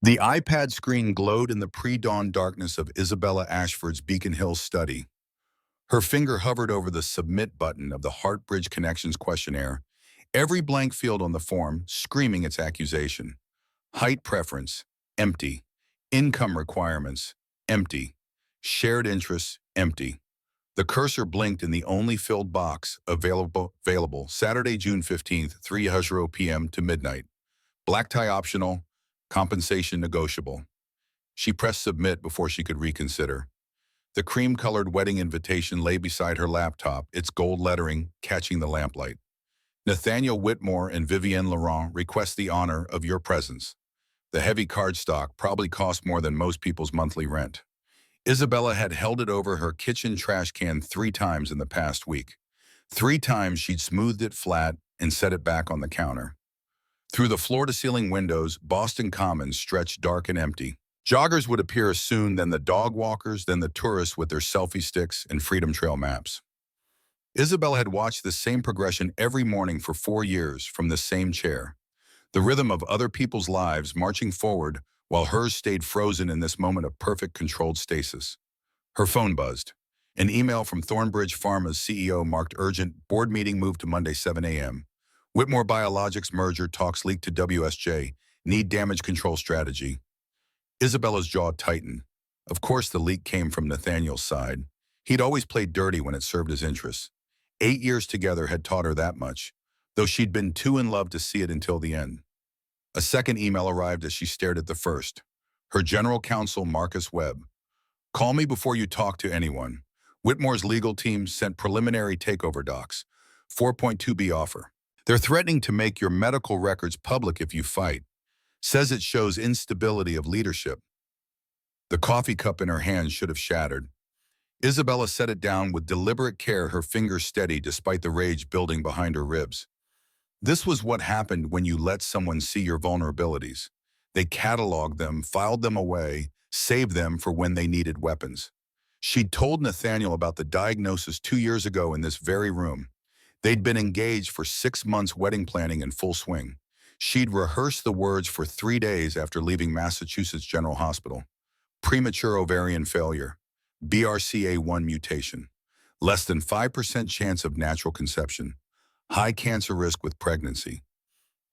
The iPad screen glowed in the pre-dawn darkness of Isabella Ashford's Beacon Hill study. Her finger hovered over the submit button of the Heartbridge Connections questionnaire, every blank field on the form screaming its accusation. Height preference, empty. Income requirements, empty. Shared interests, empty. The cursor blinked in the only filled box available Saturday, June 15th, 3:00 p.m. to midnight. Black tie optional, compensation negotiable. She pressed submit before she could reconsider. The cream-colored wedding invitation lay beside her laptop, its gold lettering catching the lamplight. Nathaniel Whitmore and Vivienne Laurent request the honor of your presence. The heavy cardstock probably cost more than most people's monthly rent. Isabella had held it over her kitchen trash can 3 times in the past week. 3 times she'd smoothed it flat and set it back on the counter. Through the floor-to-ceiling windows, Boston Commons stretched dark and empty. Joggers would appear soon, then the dog walkers, then the tourists with their selfie sticks and Freedom Trail maps. Isabella had watched the same progression every morning for 4 years from the same chair. The rhythm of other people's lives marching forward while hers stayed frozen in this moment of perfect controlled stasis. Her phone buzzed. An email from Thornbridge Pharma's CEO marked urgent, board meeting moved to Monday 7 a.m. Whitmore Biologics merger talks leaked to WSJ, need damage control strategy. Isabella's jaw tightened. Of course the leak came from Nathaniel's side. He'd always played dirty when it served his interests. 8 years together had taught her that much, though she'd been too in love to see it until the end. A second email arrived as she stared at the first. Her general counsel, Marcus Webb. Call me before you talk to anyone. Whitmore's legal team sent preliminary takeover docs. 4.2b offer. They're threatening to make your medical records public if you fight. Says it shows instability of leadership. The coffee cup in her hand should have shattered. Isabella set it down with deliberate care, her fingers steady despite the rage building behind her ribs. This was what happened when you let someone see your vulnerabilities. They cataloged them, filed them away, saved them for when they needed weapons. She'd told Nathaniel about the diagnosis 2 years ago in this very room. They'd been engaged for 6 months, wedding planning in full swing. She'd rehearsed the words for 3 days after leaving Massachusetts General Hospital. Premature ovarian failure, BRCA1 mutation, less than 5% chance of natural conception, high cancer risk with pregnancy.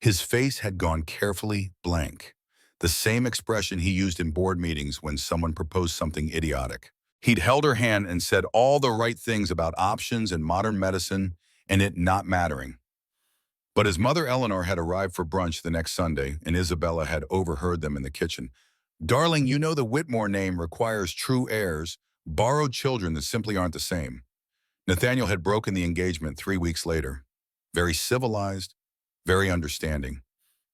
His face had gone carefully blank, the same expression he used in board meetings when someone proposed something idiotic. He'd held her hand and said all the right things about options and modern medicine and it not mattering. But his mother Eleanor had arrived for brunch the next Sunday, and Isabella had overheard them in the kitchen. Darling, you know the Whitmore name requires true heirs, borrowed children that simply aren't the same. Nathaniel had broken the engagement 3 weeks later. Very civilized, very understanding.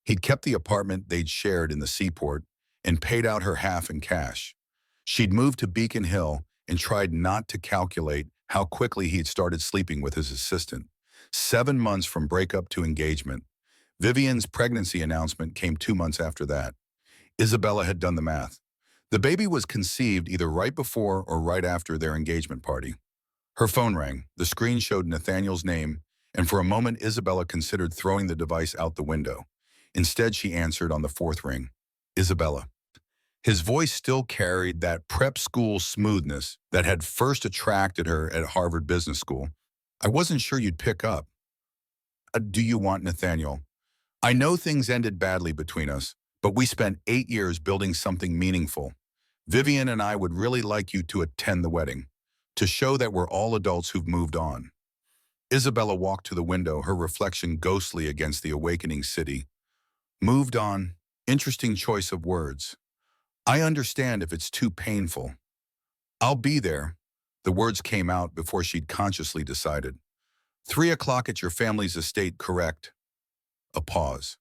He'd kept the apartment they'd shared in the seaport and paid out her half in cash. She'd moved to Beacon Hill and tried not to calculate how quickly he'd started sleeping with his assistant. 7 months from breakup to engagement. Vivienne's pregnancy announcement came 2 months after that. Isabella had done the math. The baby was conceived either right before or right after their engagement party. Her phone rang. The screen showed Nathaniel's name, and for a moment Isabella considered throwing the device out the window. Instead, she answered on the 4th ring. Isabella. His voice still carried that prep school smoothness that had first attracted her at Harvard Business School. I wasn't sure you'd pick up. Do you want Nathaniel? I know things ended badly between us, but we spent 8 years building something meaningful. Vivienne and I would really like you to attend the wedding, to show that we're all adults who've moved on. Isabella walked to the window, her reflection ghostly against the awakening city. Moved on. Interesting choice of words. I understand if it's too painful. I'll be there. The words came out before she'd consciously decided. 3 o'clock at your family's estate, correct? A pause.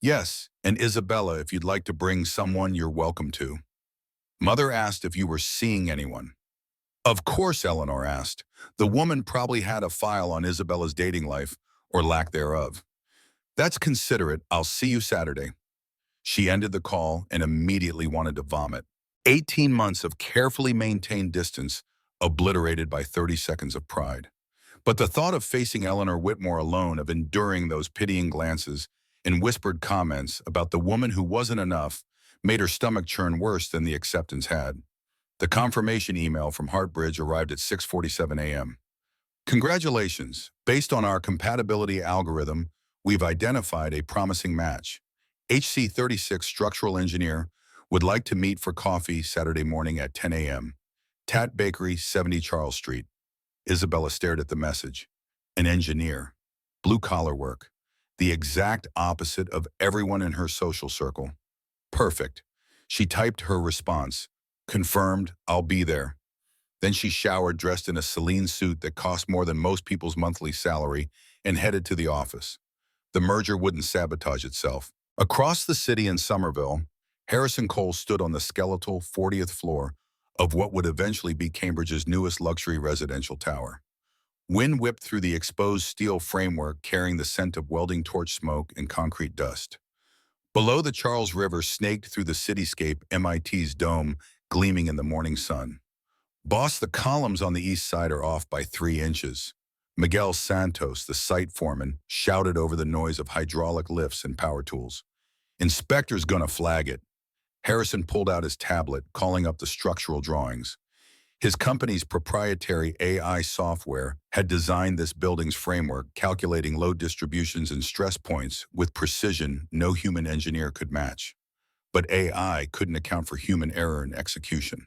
Yes, and Isabella, if you'd like to bring someone, you're welcome to. Mother asked if you were seeing anyone. Of course, Eleanor asked. The woman probably had a file on Isabella's dating life, or lack thereof. That's considerate. I'll see you Saturday. She ended the call and immediately wanted to vomit. 18 months of carefully maintained distance, obliterated by 30 seconds of pride. But the thought of facing Eleanor Whitmore alone, of enduring those pitying glances and whispered comments about the woman who wasn't enough, made her stomach churn worse than the acceptance had. The confirmation email from Heartbridge arrived at 6:47 a.m. Congratulations! Based on our compatibility algorithm, we've identified a promising match. HC36 structural engineer would like to meet for coffee Saturday morning at 10 a.m. Tat Bakery, 70 Charles Street. Isabella stared at the message. An engineer. Blue-collar work. The exact opposite of everyone in her social circle. Perfect. She typed her response. Confirmed, I'll be there. Then she showered dressed in a Celine suit that cost more than most people's monthly salary and headed to the office. The merger wouldn't sabotage itself. Across the city in Somerville, Harrison Cole stood on the skeletal 40th floor of what would eventually be Cambridge's newest luxury residential tower. Wind whipped through the exposed steel framework carrying the scent of welding torch smoke and concrete dust. Below, the Charles River snaked through the cityscape, MIT's dome gleaming in the morning sun. Boss, the columns on the east side are off by 3 inches. Miguel Santos, the site foreman, shouted over the noise of hydraulic lifts and power tools. Inspector's gonna flag it. Harrison pulled out his tablet, calling up the structural drawings. His company's proprietary AI software had designed this building's framework, calculating load distributions and stress points with precision no human engineer could match. But AI couldn't account for human error in execution.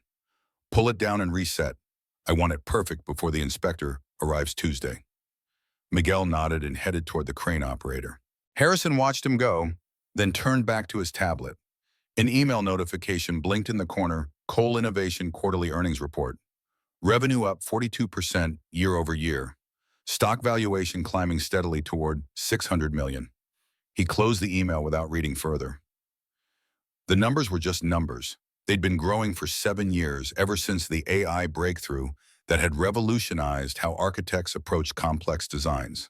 Pull it down and reset. I want it perfect before the inspector arrives Tuesday. Miguel nodded and headed toward the crane operator. Harrison watched him go, then turned back to his tablet. An email notification blinked in the corner. Cole Innovation Quarterly Earnings Report. Revenue up 42% year over year. Stock valuation climbing steadily toward $600 million. He closed the email without reading further. The numbers were just numbers. They'd been growing for 7 years, ever since the AI breakthrough that had revolutionized how architects approach complex designs.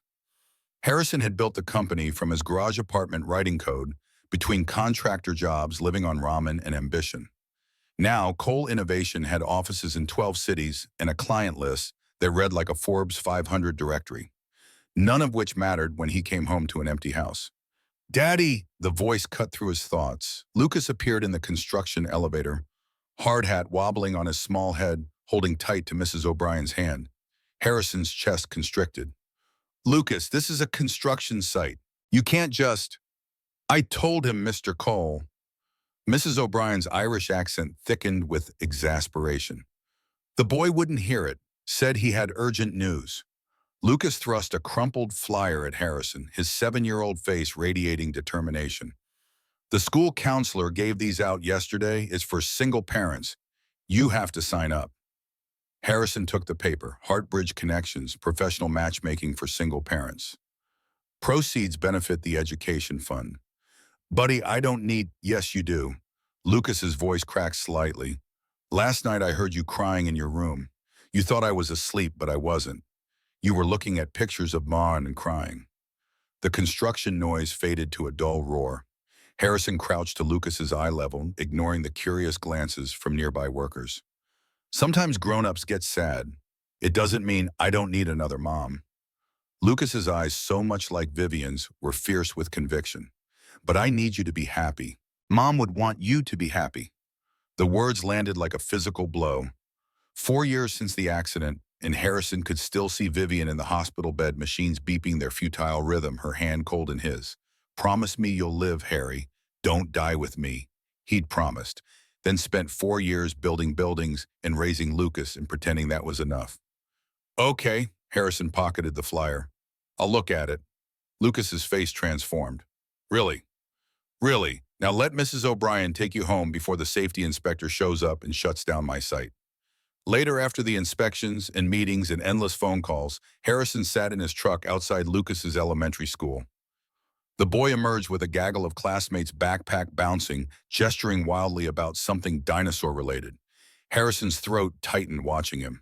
Harrison had built the company from his garage apartment writing code, between contractor jobs, living on ramen and ambition. Now, Cole Innovation had offices in 12 cities and a client list that read like a Forbes 500 directory, none of which mattered when he came home to an empty house. Daddy, the voice cut through his thoughts. Lucas appeared in the construction elevator, hard hat wobbling on his small head, holding tight to Mrs. O'Brien's hand. Harrison's chest constricted. Lucas, this is a construction site. You can't just... I told him, Mr. Cole. Mrs. O'Brien's Irish accent thickened with exasperation. The boy wouldn't hear it, said he had urgent news. Lucas thrust a crumpled flyer at Harrison, his 7-year-old face radiating determination. The school counselor gave these out yesterday. It's for single parents. You have to sign up. Harrison took the paper. Heartbridge Connections, professional matchmaking for single parents. Proceeds benefit the education fund. Buddy, I don't need... Yes, you do. Lucas's voice cracked slightly. Last night I heard you crying in your room. You thought I was asleep, but I wasn't. You were looking at pictures of Ma and crying. The construction noise faded to a dull roar. Harrison crouched to Lucas's eye level, ignoring the curious glances from nearby workers. Sometimes grown-ups get sad. It doesn't mean I don't need another mom. Lucas's eyes, so much like Vivian's, were fierce with conviction. But I need you to be happy. Mom would want you to be happy. The words landed like a physical blow. 4 years since the accident, and Harrison could still see Vivian in the hospital bed, machines beeping their futile rhythm, her hand cold in his. Promise me you'll live, Harry. Don't die with me. He'd promised, then spent 4 years building buildings and raising Lucas and pretending that was enough. Okay, Harrison pocketed the flyer. I'll look at it. Lucas's face transformed. Really? Really? Now let Mrs. O'Brien take you home before the safety inspector shows up and shuts down my site. Later, after the inspections and meetings and endless phone calls, Harrison sat in his truck outside Lucas's elementary school. The boy emerged with a gaggle of classmates, backpack bouncing, gesturing wildly about something dinosaur-related. Harrison's throat tightened watching him.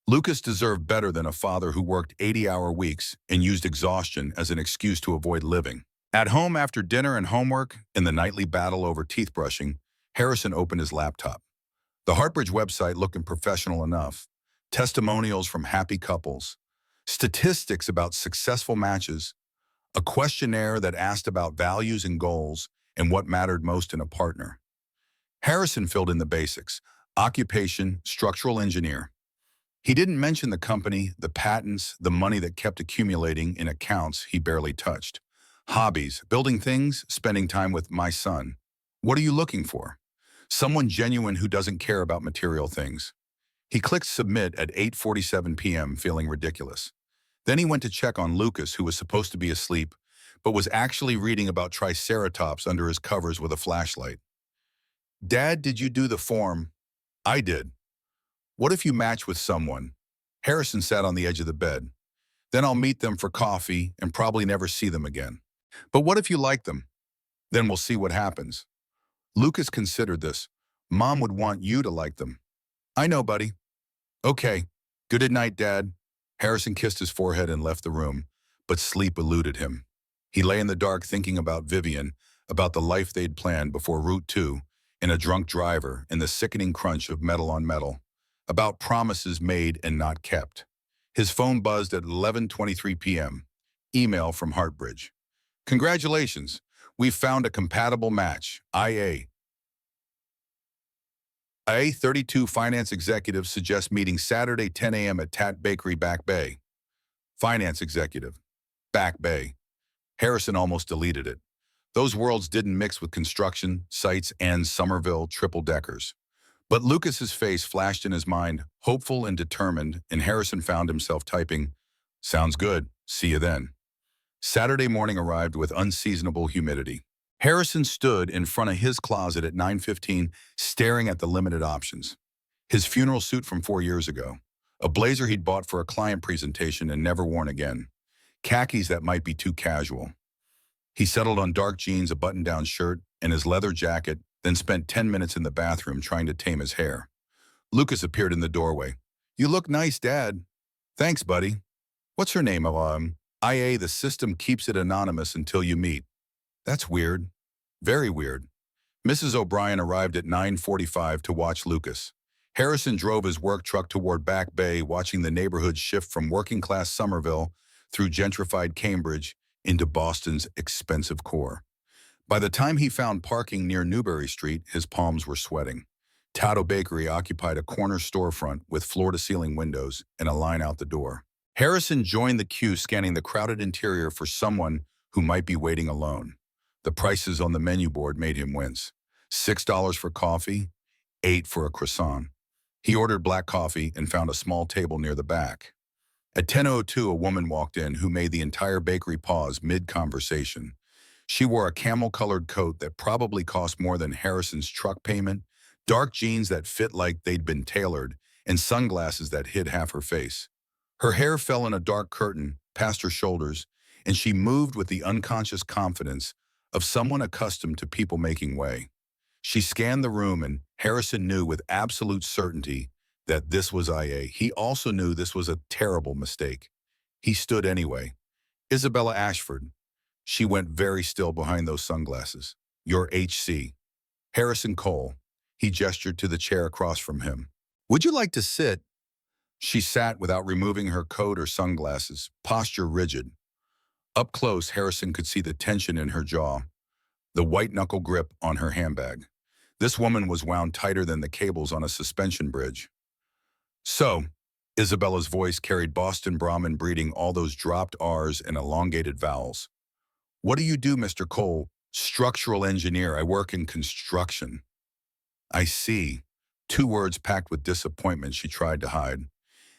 Lucas deserved better than a father who worked 80-hour weeks and used exhaustion as an excuse to avoid living. At home after dinner and homework, in the nightly battle over teeth brushing, Harrison opened his laptop. The Heartbridge website looked professional enough. Testimonials from happy couples, statistics about successful matches, a questionnaire that asked about values and goals and what mattered most in a partner. Harrison filled in the basics. Occupation, structural engineer. He didn't mention the company, the patents, the money that kept accumulating in accounts he barely touched. Hobbies, building things, spending time with my son. What are you looking for? Someone genuine who doesn't care about material things. He clicked submit at 8:47 p.m., feeling ridiculous. Then he went to check on Lucas, who was supposed to be asleep, but was actually reading about triceratops under his covers with a flashlight. Dad, did you do the form? I did. What if you match with someone? Harrison sat on the edge of the bed. Then I'll meet them for coffee and probably never see them again. But what if you like them? Then we'll see what happens. Lucas considered this. Mom would want you to like them. I know, buddy. Okay. Good night, Dad. Harrison kissed his forehead and left the room, but sleep eluded him. He lay in the dark thinking about Vivian, about the life they'd planned before Route 2, in a drunk driver, and the sickening crunch of metal on metal, about promises made and not kept. His phone buzzed at 11:23 p.m. Email from Heartbridge. Congratulations, we've found a compatible match. IA. IA32 finance executive suggests meeting Saturday 10 a.m. at Tat Bakery, Back Bay. Finance executive. Back Bay. Harrison almost deleted it. Those worlds didn't mix with construction, sites, and Somerville triple-deckers. But Lucas's face flashed in his mind, hopeful and determined, and Harrison found himself typing, "Sounds good. See you then." Saturday morning arrived with unseasonable humidity. Harrison stood in front of his closet at 9:15, staring at the limited options. His funeral suit from 4 years ago, a blazer he'd bought for a client presentation and never worn again, khakis that might be too casual. He settled on dark jeans, a button-down shirt, and his leather jacket, then spent 10 minutes in the bathroom trying to tame his hair. Lucas appeared in the doorway. "You look nice, Dad." "Thanks, buddy. What's her name?" IA, the system keeps it anonymous until you meet." "That's weird. Very weird." Mrs. O'Brien arrived at 9:45 to watch Lucas. Harrison drove his work truck toward Back Bay, watching the neighborhood shift from working-class Somerville through gentrified Cambridge into Boston's expensive core. By the time he found parking near Newbury Street, his palms were sweating. Tato Bakery occupied a corner storefront with floor-to-ceiling windows and a line out the door. Harrison joined the queue, scanning the crowded interior for someone who might be waiting alone. The prices on the menu board made him wince. $6 for coffee, $8 for a croissant. He ordered black coffee and found a small table near the back. At 10:02, a woman walked in who made the entire bakery pause mid-conversation. She wore a camel-colored coat that probably cost more than Harrison's truck payment, dark jeans that fit like they'd been tailored, and sunglasses that hid half her face. Her hair fell in a dark curtain past her shoulders, and she moved with the unconscious confidence of someone accustomed to people making way. She scanned the room, and Harrison knew with absolute certainty that this was IA. He also knew this was a terrible mistake. He stood anyway. "Isabella Ashford." She went very still behind those sunglasses. "Your HC. Harrison Cole." He gestured to the chair across from him. "Would you like to sit?" She sat without removing her coat or sunglasses, posture rigid. Up close, Harrison could see the tension in her jaw, the white-knuckle grip on her handbag. This woman was wound tighter than the cables on a suspension bridge. "So," Isabella's voice carried Boston Brahmin, breeding all those dropped R's and elongated vowels. "What do you do, Mr. Cole?" "Structural engineer. I work in construction." "I see." Two words packed with disappointment she tried to hide.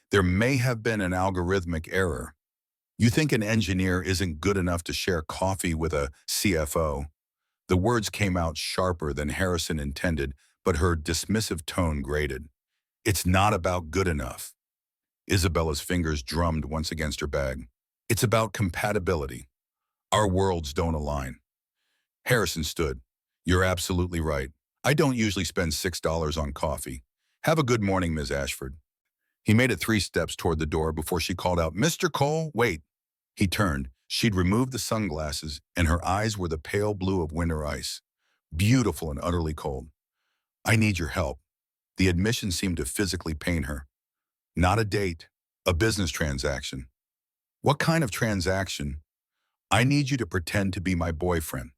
"There may have been an algorithmic error. You think an engineer isn't good enough to share coffee with a CFO?" The words came out sharper than Harrison intended, but her dismissive tone grated. "It's not about good enough." Isabella's fingers drummed once against her bag. "It's about compatibility. Our worlds don't align." Harrison stood. "You're absolutely right. I don't usually spend $6 on coffee. Have a good morning, Ms. Ashford." He made it 3 steps toward the door before she called out, "Mr. Cole, wait." He turned. She'd removed the sunglasses, and her eyes were the pale blue of winter ice, beautiful and utterly cold. "I need your help." The admission seemed to physically pain her. "Not a date, a business transaction." "What kind of transaction?" "I need you to pretend to be my boyfriend.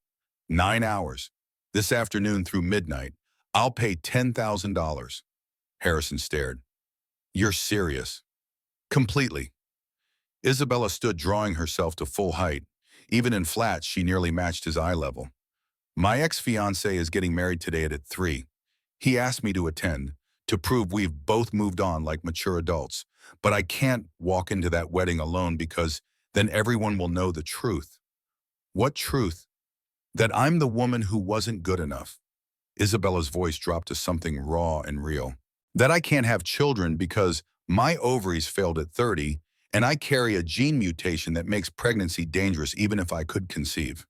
9 hours. This afternoon through midnight. I'll pay $10,000. Harrison stared. You're serious. Completely. Isabella stood, drawing herself to full height. Even in flats, she nearly matched his eye level. My ex-fiancé is getting married today at 3. He asked me to attend, to prove we've both moved on like mature adults. But I can't walk into that wedding alone because then everyone will know the truth. What truth? That I'm the woman who wasn't good enough. Isabella's voice dropped to something raw and real. That I can't have children because my ovaries failed at 30 and I carry a gene mutation that makes pregnancy dangerous even if I could conceive.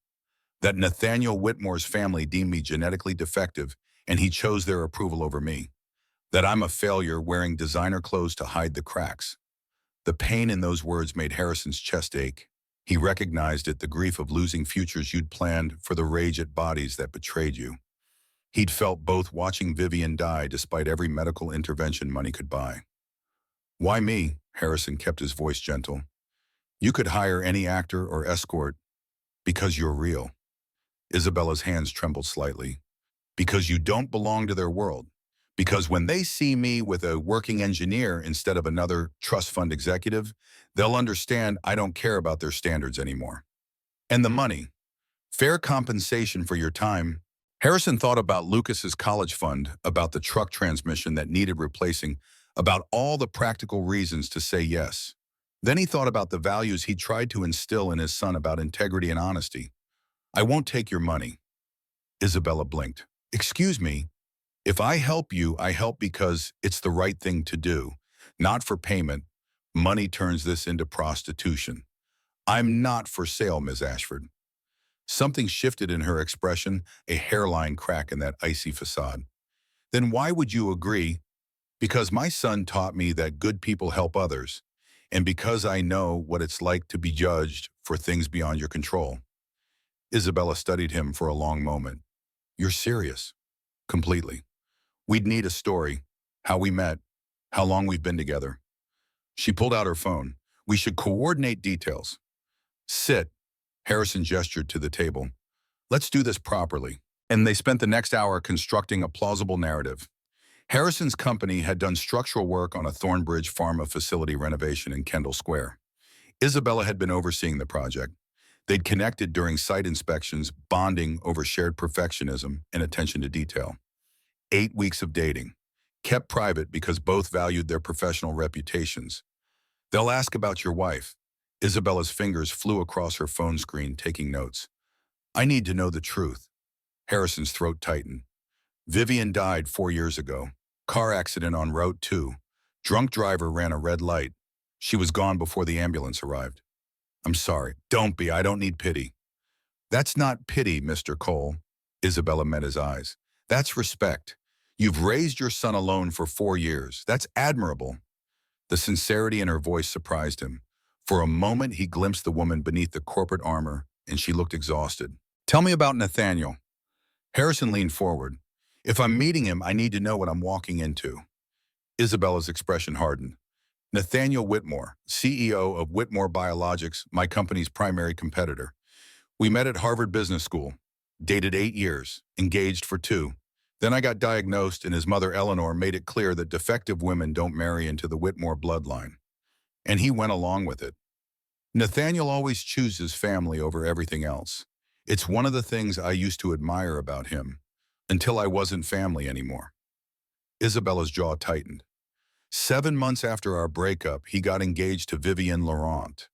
That Nathaniel Whitmore's family deemed me genetically defective and he chose their approval over me. That I'm a failure wearing designer clothes to hide the cracks. The pain in those words made Harrison's chest ache. He recognized it, the grief of losing futures you'd planned for the rage at bodies that betrayed you. He'd felt both watching Vivian die despite every medical intervention money could buy. Why me? Harrison kept his voice gentle. You could hire any actor or escort because you're real. Isabella's hands trembled slightly. Because you don't belong to their world. Because when they see me with a working engineer instead of another trust fund executive, they'll understand I don't care about their standards anymore. And the money. Fair compensation for your time. Harrison thought about Lucas's college fund, about the truck transmission that needed replacing, about all the practical reasons to say yes. Then he thought about the values he tried to instill in his son about integrity and honesty. I won't take your money. Isabella blinked. Excuse me. If I help you, I help because it's the right thing to do, not for payment. Money turns this into prostitution. I'm not for sale, Ms. Ashford. Something shifted in her expression, a hairline crack in that icy facade. Then why would you agree? Because my son taught me that good people help others, and because I know what it's like to be judged for things beyond your control. Isabella studied him for a long moment. You're serious? Completely. We'd need a story, how we met, how long we've been together. She pulled out her phone. We should coordinate details. Sit. Harrison gestured to the table. Let's do this properly. And they spent the next hour constructing a plausible narrative. Harrison's company had done structural work on a Thornbridge Pharma facility renovation in Kendall Square. Isabella had been overseeing the project. They'd connected during site inspections, bonding over shared perfectionism and attention to detail. 8 weeks of dating, kept private because both valued their professional reputations. They'll ask about your wife. Isabella's fingers flew across her phone screen, taking notes. I need to know the truth. Harrison's throat tightened. Vivian died 4 years ago. Car accident on Route 2. Drunk driver ran a red light. She was gone before the ambulance arrived. I'm sorry. Don't be. I don't need pity. That's not pity, Mr. Cole. Isabella met his eyes. That's respect. You've raised your son alone for 4 years. That's admirable. The sincerity in her voice surprised him. For a moment, he glimpsed the woman beneath the corporate armor, and she looked exhausted. Tell me about Nathaniel. Harrison leaned forward. If I'm meeting him, I need to know what I'm walking into. Isabella's expression hardened. Nathaniel Whitmore, CEO of Whitmore Biologics, my company's primary competitor. We met at Harvard Business School, dated 8 years, engaged for 2. Then I got diagnosed and his mother Eleanor made it clear that defective women don't marry into the Whitmore bloodline. And he went along with it. Nathaniel always chooses family over everything else. It's one of the things I used to admire about him, until I wasn't family anymore. Isabella's jaw tightened. 7 months after our breakup, he got engaged to Vivian Laurent.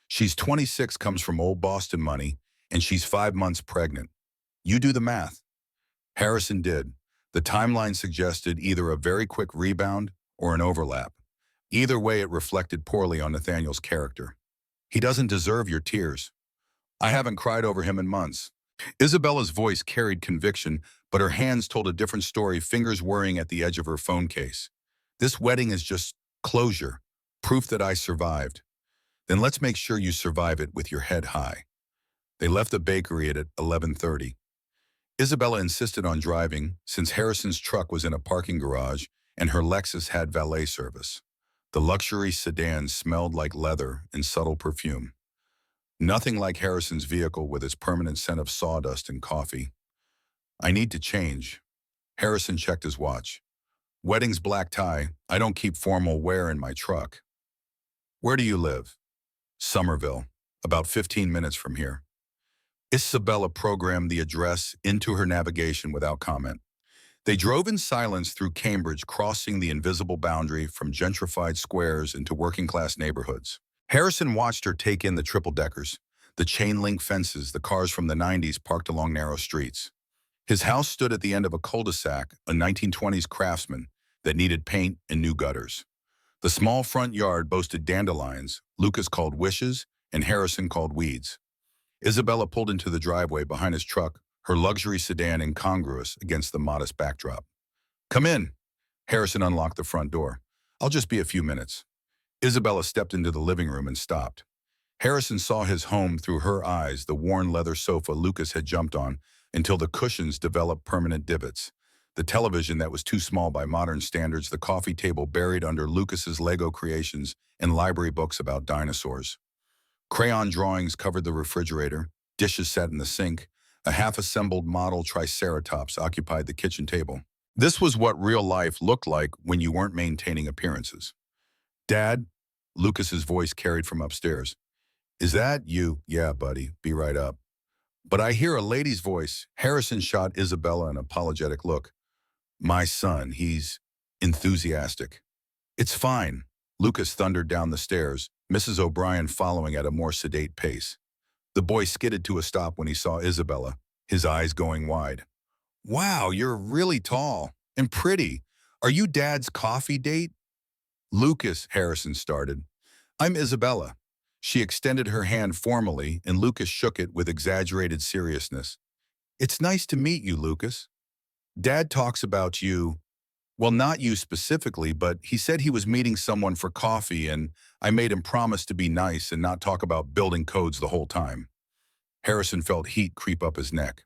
She's 26, comes from old Boston money, and she's 5 months pregnant. You do the math. Harrison did. The timeline suggested either a very quick rebound or an overlap. Either way, it reflected poorly on Nathaniel's character. He doesn't deserve your tears. I haven't cried over him in months. Isabella's voice carried conviction, but her hands told a different story, fingers worrying at the edge of her phone case. This wedding is just closure, proof that I survived. Then let's make sure you survive it with your head high. They left the bakery at 11:30. Isabella insisted on driving since Harrison's truck was in a parking garage and her Lexus had valet service. The luxury sedan smelled like leather and subtle perfume. Nothing like Harrison's vehicle with its permanent scent of sawdust and coffee. I need to change. Harrison checked his watch. Wedding's black tie. I don't keep formal wear in my truck. Where do you live? Somerville, about 15 minutes from here. Isabella programmed the address into her navigation without comment. They drove in silence through Cambridge, crossing the invisible boundary from gentrified squares into working-class neighborhoods. Harrison watched her take in the triple-deckers, the chain-link fences, the cars from the 90s parked along narrow streets. His house stood at the end of a cul-de-sac, a 1920s Craftsman that needed paint and new gutters. The small front yard boasted dandelions, Lucas called wishes, and Harrison called weeds. Isabella pulled into the driveway behind his truck, her luxury sedan incongruous against the modest backdrop. Come in. Harrison unlocked the front door. I'll just be a few minutes. Isabella stepped into the living room and stopped. Harrison saw his home through her eyes, the worn leather sofa Lucas had jumped on, until the cushions developed permanent divots. The television that was too small by modern standards, the coffee table buried under Lucas's Lego creations, and library books about dinosaurs. Crayon drawings covered the refrigerator, dishes sat in the sink, a half-assembled model triceratops occupied the kitchen table. This was what real life looked like when you weren't maintaining appearances. Dad? Lucas's voice carried from upstairs. Is that you? Yeah, buddy, be right up. But I hear a lady's voice. Harrison shot Isabella an apologetic look. My son, he's enthusiastic. It's fine. Lucas thundered down the stairs, Mrs. O'Brien following at a more sedate pace. The boy skidded to a stop when he saw Isabella, his eyes going wide. Wow, you're really tall and pretty. Are you Dad's coffee date? Lucas, Harrison started. I'm Isabella. She extended her hand formally, and Lucas shook it with exaggerated seriousness. It's nice to meet you, Lucas. Dad talks about you. Well, not you specifically, but he said he was meeting someone for coffee, and I made him promise to be nice and not talk about building codes the whole time. Harrison felt heat creep up his neck.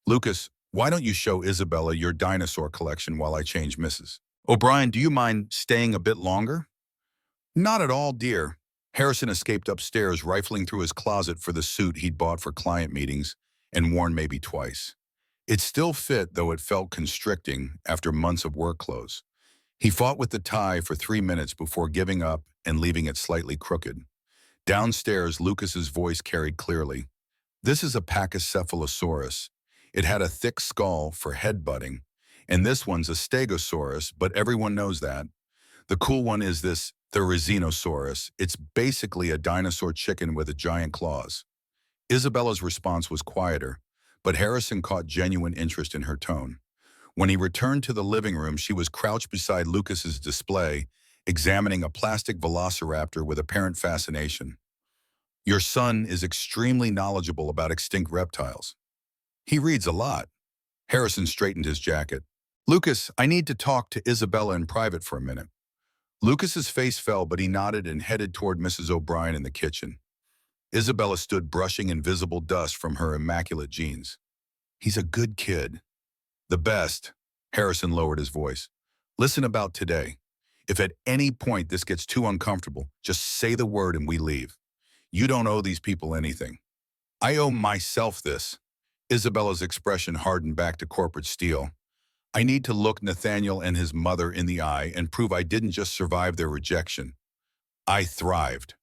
Lucas, why don't you show Isabella your dinosaur collection while I change Mrs. O'Brien, do you mind staying a bit longer? Not at all, dear. Harrison escaped upstairs, rifling through his closet for the suit he'd bought for client meetings and worn maybe twice. It still fit, though it felt constricting after months of work clothes. He fought with the tie for 3 minutes before giving up and leaving it slightly crooked. Downstairs, Lucas's voice carried clearly. This is a Pachycephalosaurus. It had a thick skull for headbutting, and this one's a Stegosaurus, but everyone knows that. The cool one is this Therizinosaurus. It's basically a dinosaur chicken with giant claws. Isabella's response was quieter, but Harrison caught genuine interest in her tone. When he returned to the living room, she was crouched beside Lucas's display, examining a plastic velociraptor with apparent fascination. Your son is extremely knowledgeable about extinct reptiles. He reads a lot. Harrison straightened his jacket. Lucas, I need to talk to Isabella in private for a minute. Lucas's face fell, but he nodded and headed toward Mrs. O'Brien in the kitchen. Isabella stood brushing invisible dust from her immaculate jeans. He's a good kid. The best. Harrison lowered his voice. Listen about today. If at any point this gets too uncomfortable, just say the word and we leave. You don't owe these people anything. I owe myself this. Isabella's expression hardened back to corporate steel. I need to look Nathaniel and his mother in the eye and prove I didn't just survive their rejection. I thrived.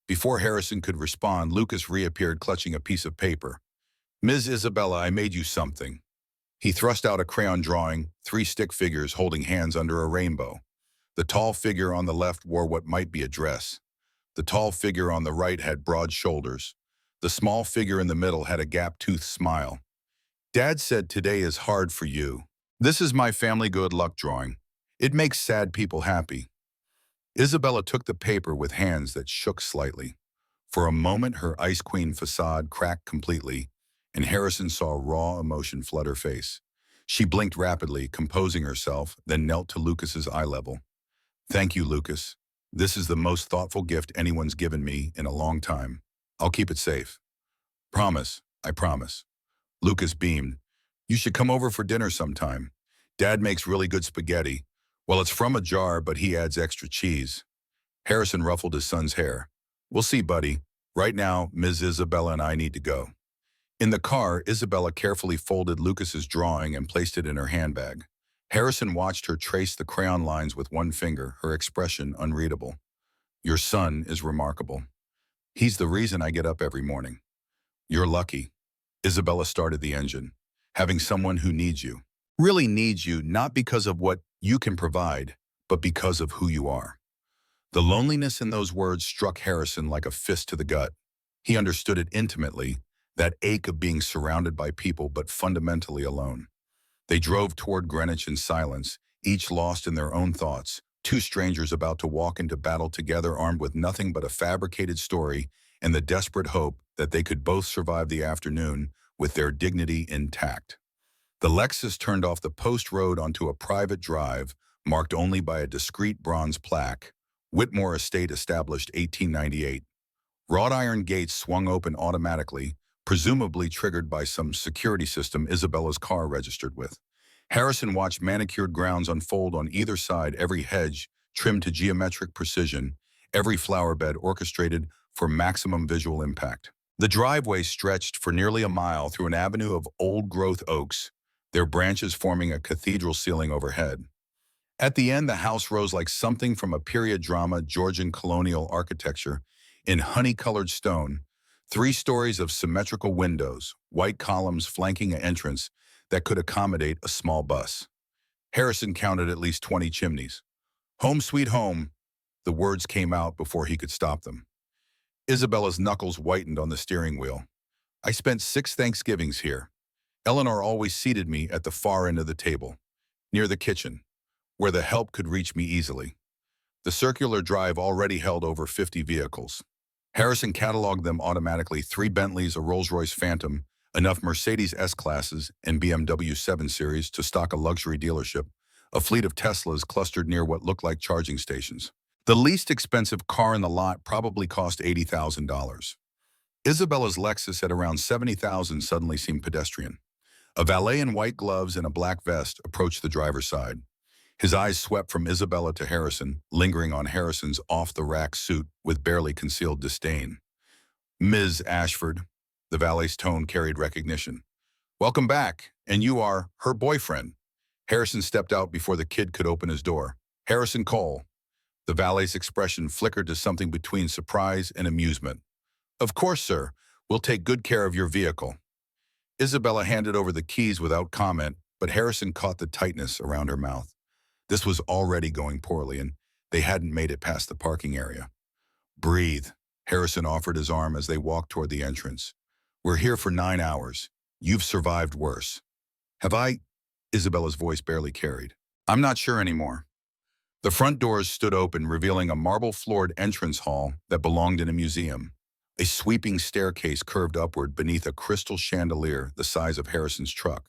Before Harrison could respond, Lucas reappeared clutching a piece of paper. Ms. Isabella, I made you something. He thrust out a crayon drawing, 3 stick figures holding hands under a rainbow. The tall figure on the left wore what might be a dress. The tall figure on the right had broad shoulders. The small figure in the middle had a gap-toothed smile. Dad said today is hard for you. This is my family good luck drawing. It makes sad people happy. Isabella took the paper with hands that shook slightly. For a moment, her Ice Queen facade cracked completely, and Harrison saw raw emotion flood her face. She blinked rapidly, composing herself, then knelt to Lucas's eye level. Thank you, Lucas. This is the most thoughtful gift anyone's given me in a long time. I'll keep it safe. Promise, I promise. Lucas beamed. You should come over for dinner sometime. Dad makes really good spaghetti. Well, it's from a jar, but he adds extra cheese. Harrison ruffled his son's hair. We'll see, buddy. Right now, Ms. Isabella and I need to go. In the car, Isabella carefully folded Lucas's drawing and placed it in her handbag. Harrison watched her trace the crayon lines with one finger, her expression unreadable. Your son is remarkable. He's the reason I get up every morning. You're lucky. Isabella started the engine. Having someone who needs you. Really needs you not because of what you can provide, but because of who you are. The loneliness in those words struck Harrison like a fist to the gut. He understood it intimately, that ache of being surrounded by people but fundamentally alone. They drove toward Greenwich in silence, each lost in their own thoughts, two strangers about to walk into battle together armed with nothing but a fabricated story and the desperate hope that they could both survive the afternoon with their dignity intact. The Lexus turned off the post road onto a private drive, marked only by a discreet bronze plaque. Whitmore Estate established 1898. Wrought iron gates swung open automatically, presumably triggered by some security system Isabella's car registered with. Harrison watched manicured grounds unfold on either side, every hedge trimmed to geometric precision, every flower bed orchestrated for maximum visual impact. The driveway stretched for nearly a mile through an avenue of old-growth oaks, their branches forming a cathedral ceiling overhead. At the end, the house rose like something from a period drama, Georgian colonial architecture, in honey-colored stone, 3 stories of symmetrical windows, white columns flanking an entrance that could accommodate a small bus. Harrison counted at least 20 chimneys. Home sweet home, the words came out before he could stop them. Isabella's knuckles whitened on the steering wheel. I spent 6 Thanksgivings here. Eleanor always seated me at the far end of the table, near the kitchen, where the help could reach me easily. The circular drive already held over 50 vehicles. Harrison cataloged them automatically: 3 Bentleys, a Rolls-Royce Phantom, enough Mercedes S-Classes and BMW 7 Series to stock a luxury dealership, a fleet of Teslas clustered near what looked like charging stations. The least expensive car in the lot probably cost $80,000. Isabella's Lexus at around $70,000 suddenly seemed pedestrian. A valet in white gloves and a black vest approached the driver's side. His eyes swept from Isabella to Harrison, lingering on Harrison's off-the-rack suit with barely concealed disdain. Ms. Ashford, the valet's tone carried recognition. Welcome back, and you are her boyfriend. Harrison stepped out before the kid could open his door. Harrison Cole. The valet's expression flickered to something between surprise and amusement. Of course, sir. We'll take good care of your vehicle. Isabella handed over the keys without comment, but Harrison caught the tightness around her mouth. This was already going poorly, and they hadn't made it past the parking area. Breathe. Harrison offered his arm as they walked toward the entrance. We're here for 9 hours. You've survived worse. Have I? Isabella's voice barely carried. I'm not sure anymore. The front doors stood open, revealing a marble-floored entrance hall that belonged in a museum. A sweeping staircase curved upward beneath a crystal chandelier the size of Harrison's truck.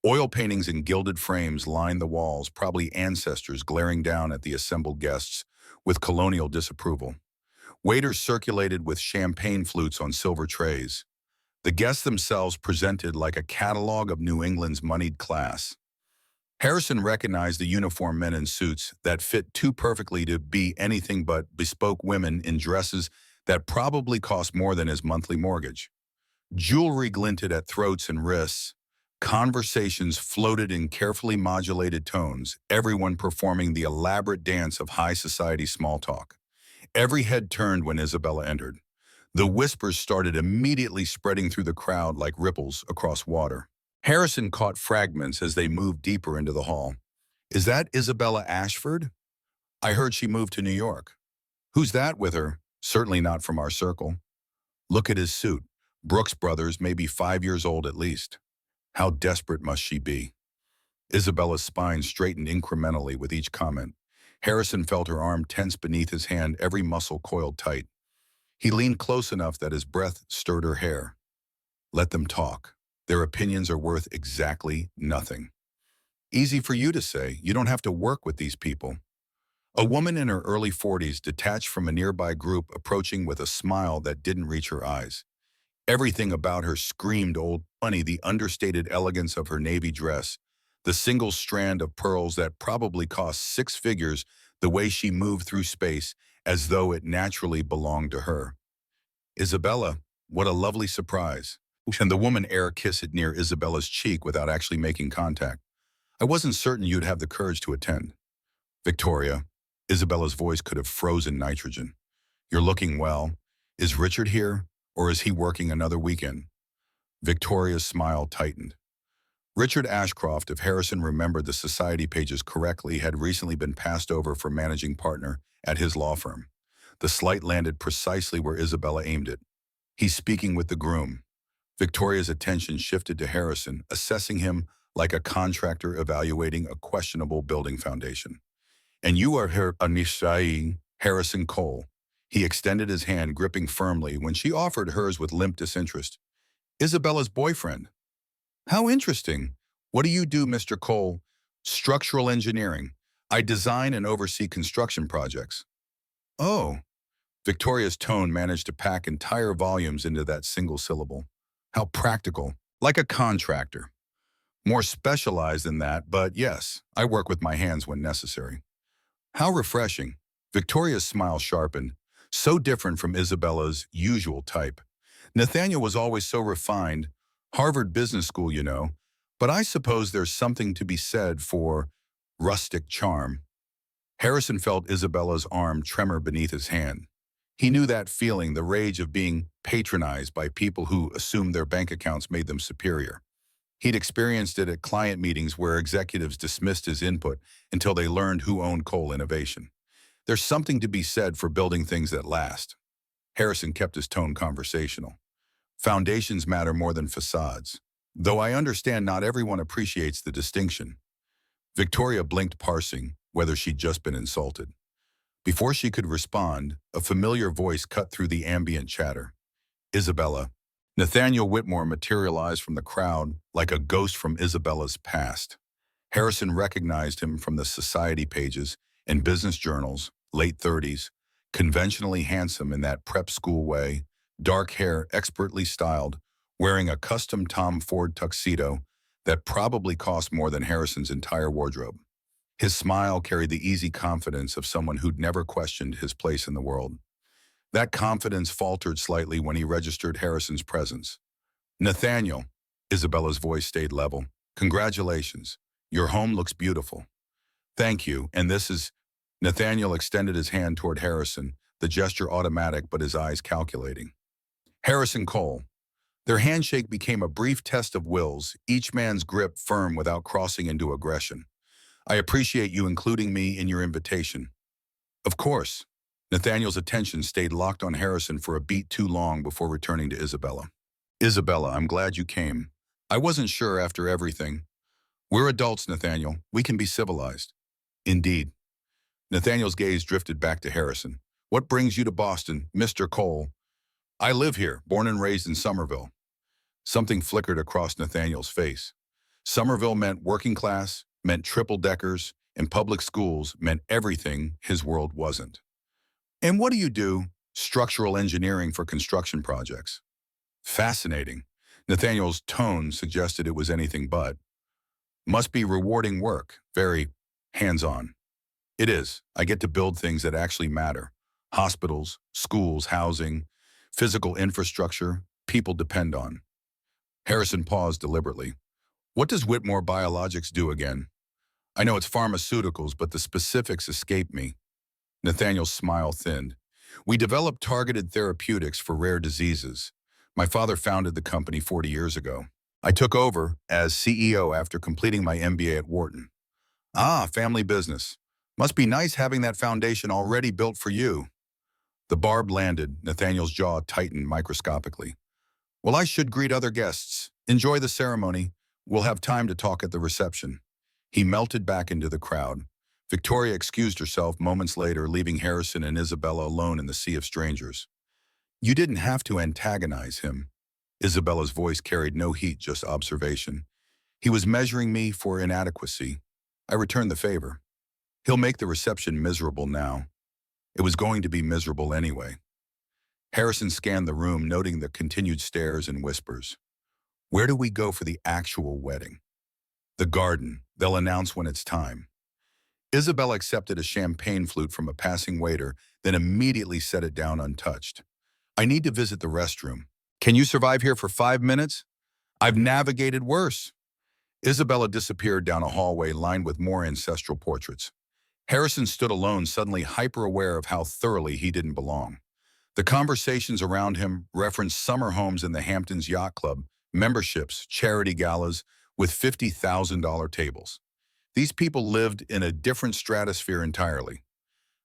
Oil paintings in gilded frames lined the walls, probably ancestors glaring down at the assembled guests with colonial disapproval. Waiters circulated with champagne flutes on silver trays. The guests themselves presented like a catalog of New England's moneyed class. Harrison recognized the uniformed men in suits that fit too perfectly to be anything but bespoke women in dresses that probably cost more than his monthly mortgage. Jewelry glinted at throats and wrists. Conversations floated in carefully modulated tones, everyone performing the elaborate dance of high society small talk. Every head turned when Isabella entered. The whispers started immediately spreading through the crowd like ripples across water. Harrison caught fragments as they moved deeper into the hall. Is that Isabella Ashford? I heard she moved to New York. Who's that with her? Certainly not from our circle. Look at his suit. Brooks Brothers, maybe 5 years old at least. How desperate must she be? Isabella's spine straightened incrementally with each comment. Harrison felt her arm tense beneath his hand, every muscle coiled tight. He leaned close enough that his breath stirred her hair. Let them talk. Their opinions are worth exactly nothing. Easy for you to say. You don't have to work with these people. A woman in her early 40s detached from a nearby group, approaching with a smile that didn't reach her eyes. Everything about her screamed old money: the understated elegance of her navy dress, the single strand of pearls that probably cost 6 figures, the way she moved through space as though it naturally belonged to her. Isabella, what a lovely surprise. And the woman air kissed near Isabella's cheek without actually making contact. I wasn't certain you'd have the courage to attend. Victoria, Isabella's voice could have frozen nitrogen. You're looking well. Is Richard here, or is he working another weekend? Victoria's smile tightened. Richard Ashcroft, if Harrison remembered the society pages correctly, had recently been passed over for managing partner at his law firm. The slight landed precisely where Isabella aimed it. He's speaking with the groom. Victoria's attention shifted to Harrison, assessing him like a contractor evaluating a questionable building foundation. And you are her Anishai Harrison Cole. He extended his hand, gripping firmly when she offered hers with limp disinterest. Isabella's boyfriend. How interesting. What do you do, Mr. Cole? Structural engineering. I design and oversee construction projects. Oh, Victoria's tone managed to pack entire volumes into that single syllable. How practical. Like a contractor. More specialized than that, but yes, I work with my hands when necessary. How refreshing. Victoria's smile sharpened, so different from Isabella's usual type. Nathaniel was always so refined, Harvard Business School, you know, but I suppose there's something to be said for rustic charm. Harrison felt Isabella's arm tremor beneath his hand. He knew that feeling, the rage of being patronized by people who assumed their bank accounts made them superior. He'd experienced it at client meetings where executives dismissed his input until they learned who owned Cole Innovation. There's something to be said for building things that last. Harrison kept his tone conversational. Foundations matter more than facades. Though I understand not everyone appreciates the distinction. Victoria blinked, parsing whether she'd just been insulted. Before she could respond, a familiar voice cut through the ambient chatter. Isabella. Nathaniel Whitmore materialized from the crowd like a ghost from Isabella's past. Harrison recognized him from the society pages and business journals, late 30s, conventionally handsome in that prep school way, dark hair expertly styled, wearing a custom Tom Ford tuxedo that probably cost more than Harrison's entire wardrobe. His smile carried the easy confidence of someone who'd never questioned his place in the world. That confidence faltered slightly when he registered Harrison's presence. Nathaniel, Isabella's voice stayed level. Congratulations. Your home looks beautiful. Thank you, and this is... Nathaniel extended his hand toward Harrison, the gesture automatic but his eyes calculating. Harrison Cole. Their handshake became a brief test of wills, each man's grip firm without crossing into aggression. I appreciate you including me in your invitation. Of course. Nathaniel's attention stayed locked on Harrison for a beat too long before returning to Isabella. Isabella, I'm glad you came. I wasn't sure after everything. We're adults, Nathaniel. We can be civilized. Indeed. Nathaniel's gaze drifted back to Harrison. What brings you to Boston, Mr. Cole? I live here, born and raised in Somerville. Something flickered across Nathaniel's face. Somerville meant working class, meant triple-deckers, and public schools meant everything his world wasn't. And what do you do? Structural engineering for construction projects. Fascinating. Nathaniel's tone suggested it was anything but. Must be rewarding work, very hands-on. It is. I get to build things that actually matter. Hospitals, schools, housing, physical infrastructure, people depend on. Harrison paused deliberately. What does Whitmore Biologics do again? I know it's pharmaceuticals, but the specifics escape me. Nathaniel's smile thinned. We develop targeted therapeutics for rare diseases. My father founded the company 40 years ago. I took over as CEO after completing my MBA at Wharton. Ah, family business. Must be nice having that foundation already built for you. The barb landed, Nathaniel's jaw tightened microscopically. Well, I should greet other guests. Enjoy the ceremony. We'll have time to talk at the reception. He melted back into the crowd. Victoria excused herself moments later, leaving Harrison and Isabella alone in the sea of strangers. You didn't have to antagonize him. Isabella's voice carried no heat, just observation. He was measuring me for inadequacy. I returned the favor. He'll make the reception miserable now. It was going to be miserable anyway. Harrison scanned the room, noting the continued stares and whispers. Where do we go for the actual wedding? The garden. They'll announce when it's time. Isabella accepted a champagne flute from a passing waiter, then immediately set it down untouched. I need to visit the restroom. Can you survive here for 5 minutes? I've navigated worse. Isabella disappeared down a hallway lined with more ancestral portraits. Harrison stood alone, suddenly hyper-aware of how thoroughly he didn't belong. The conversations around him referenced summer homes in the Hamptons Yacht Club, memberships, charity galas, with $50,000 tables. These people lived in a different stratosphere entirely.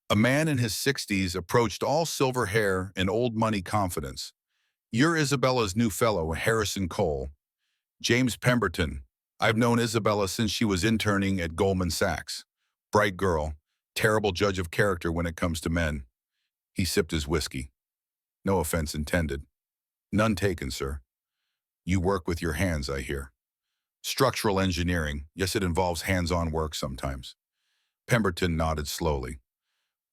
A man in his 60s approached, all silver hair and old money confidence. "You're Isabella's new fellow, Harrison Cole." "James Pemberton. I've known Isabella since she was interning at Goldman Sachs. Bright girl, terrible judge of character when it comes to men." He sipped his whiskey. "No offense intended." "None taken, sir." "You work with your hands, I hear." "Structural engineering. Yes, it involves hands-on work sometimes." Pemberton nodded slowly.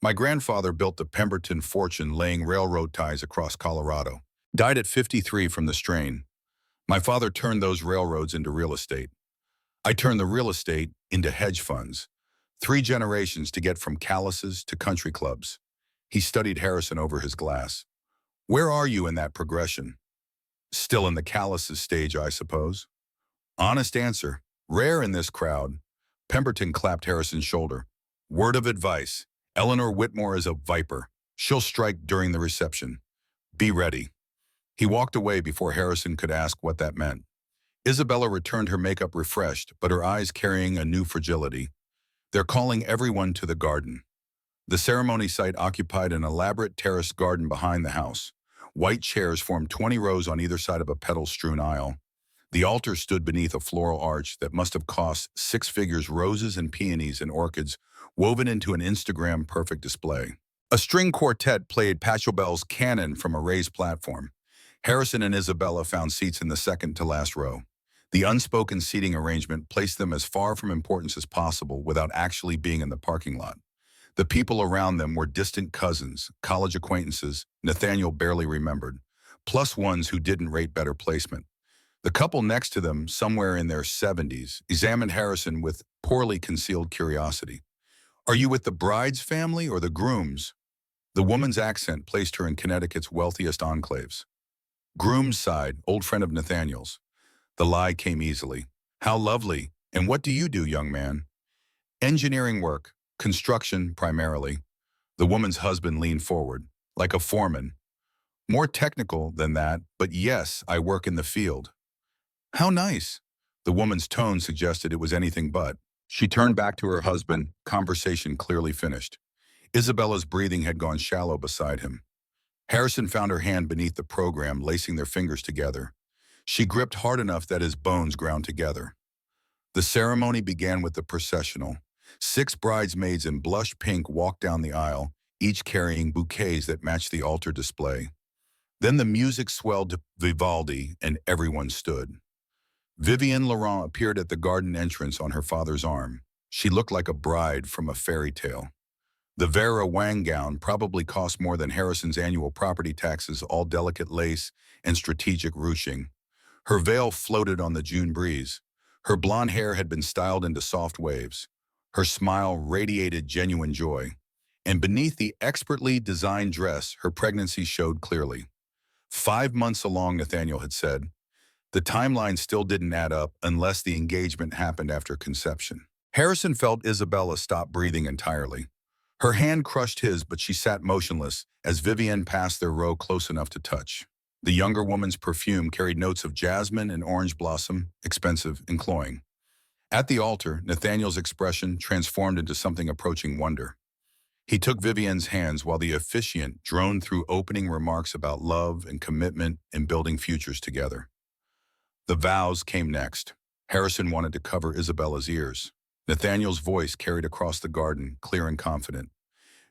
"My grandfather built the Pemberton fortune laying railroad ties across Colorado. Died at 53 from the strain. My father turned those railroads into real estate. I turned the real estate into hedge funds. 3 generations to get from calluses to country clubs." He studied Harrison over his glass. "Where are you in that progression?" "Still in the calluses stage, I suppose." "Honest answer. Rare in this crowd." Pemberton clapped Harrison's shoulder. "Word of advice. Eleanor Whitmore is a viper. She'll strike during the reception. Be ready." He walked away before Harrison could ask what that meant. Isabella returned, her makeup refreshed, but her eyes carrying a new fragility. "They're calling everyone to the garden." The ceremony site occupied an elaborate terraced garden behind the house. White chairs formed 20 rows on either side of a petal-strewn aisle. The altar stood beneath a floral arch that must have cost 6 figures, roses and peonies and orchids woven into an Instagram-perfect display. A string quartet played Pachelbel's Canon from a raised platform. Harrison and Isabella found seats in the second-to-last row. The unspoken seating arrangement placed them as far from importance as possible without actually being in the parking lot. The people around them were distant cousins, college acquaintances Nathaniel barely remembered, plus ones who didn't rate better placement. The couple next to them, somewhere in their 70s, examined Harrison with poorly concealed curiosity. "Are you with the bride's family or the groom's?" The woman's accent placed her in Connecticut's wealthiest enclaves. "Groom's side, old friend of Nathaniel's." The lie came easily. "How lovely. And what do you do, young man?" "Engineering work. Construction, primarily." The woman's husband leaned forward, like a foreman. "More technical than that, but yes, I work in the field." "How nice." The woman's tone suggested it was anything but. She turned back to her husband, conversation clearly finished. Isabella's breathing had gone shallow beside him. Harrison found her hand beneath the program, lacing their fingers together. She gripped hard enough that his bones ground together. The ceremony began with the processional. 6 bridesmaids in blush pink walked down the aisle, each carrying bouquets that matched the altar display. Then the music swelled to Vivaldi, and everyone stood. Vivienne Laurent appeared at the garden entrance on her father's arm. She looked like a bride from a fairy tale. The Vera Wang gown probably cost more than Harrison's annual property taxes, all delicate lace and strategic ruching. Her veil floated on the June breeze. Her blonde hair had been styled into soft waves. Her smile radiated genuine joy. And beneath the expertly designed dress, her pregnancy showed clearly. 5 months along, Nathaniel had said. The timeline still didn't add up unless the engagement happened after conception. Harrison felt Isabella stop breathing entirely. Her hand crushed his, but she sat motionless as Vivienne passed their row close enough to touch. The younger woman's perfume carried notes of jasmine and orange blossom, expensive and cloying. At the altar, Nathaniel's expression transformed into something approaching wonder. He took Vivienne's hands while the officiant droned through opening remarks about love and commitment and building futures together. The vows came next. Harrison wanted to cover Isabella's ears. Nathaniel's voice carried across the garden, clear and confident.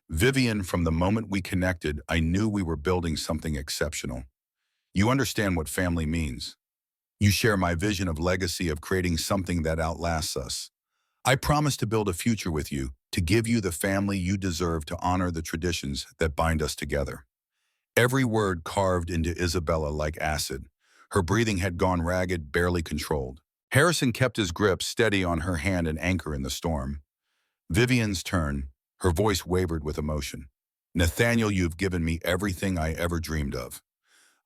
"Vivienne, from the moment we connected, I knew we were building something exceptional. You understand what family means. You share my vision of legacy, of creating something that outlasts us. I promise to build a future with you, to give you the family you deserve, to honor the traditions that bind us together." Every word carved into Isabella like acid. Her breathing had gone ragged, barely controlled. Harrison kept his grip steady on her hand, an anchor in the storm. Vivienne's turn. Her voice wavered with emotion. "Nathaniel, you've given me everything I ever dreamed of.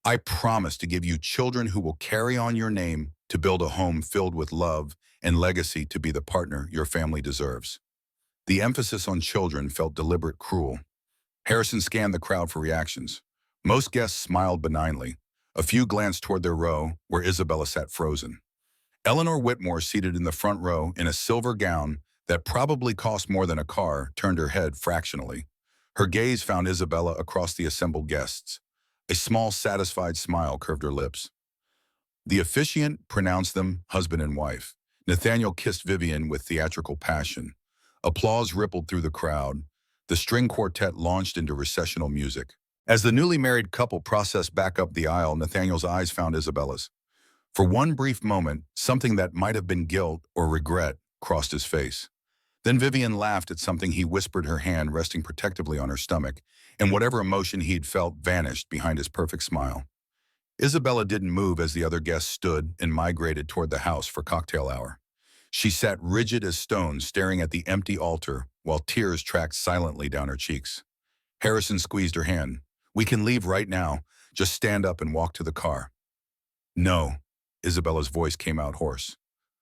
I promise to give you children who will carry on your name, to build a home filled with love and legacy to be the partner your family deserves. The emphasis on children felt deliberate cruel. Harrison scanned the crowd for reactions. Most guests smiled benignly. A few glanced toward their row, where Isabella sat frozen. Eleanor Whitmore, seated in the front row in a silver gown that probably cost more than a car, turned her head fractionally. Her gaze found Isabella across the assembled guests. A small, satisfied smile curved her lips. The officiant pronounced them husband and wife. Nathaniel kissed Vivian with theatrical passion. Applause rippled through the crowd. The string quartet launched into recessional music. As the newly married couple processed back up the aisle, Nathaniel's eyes found Isabella's. For one brief moment, something that might have been guilt or regret crossed his face. Then Vivian laughed at something he whispered, her hand resting protectively on her stomach, and whatever emotion he'd felt vanished behind his perfect smile. Isabella didn't move as the other guests stood and migrated toward the house for cocktail hour. She sat rigid as stone, staring at the empty altar, while tears tracked silently down her cheeks. Harrison squeezed her hand. "We can leave right now. Just stand up and walk to the car." "No," Isabella's voice came out hoarse.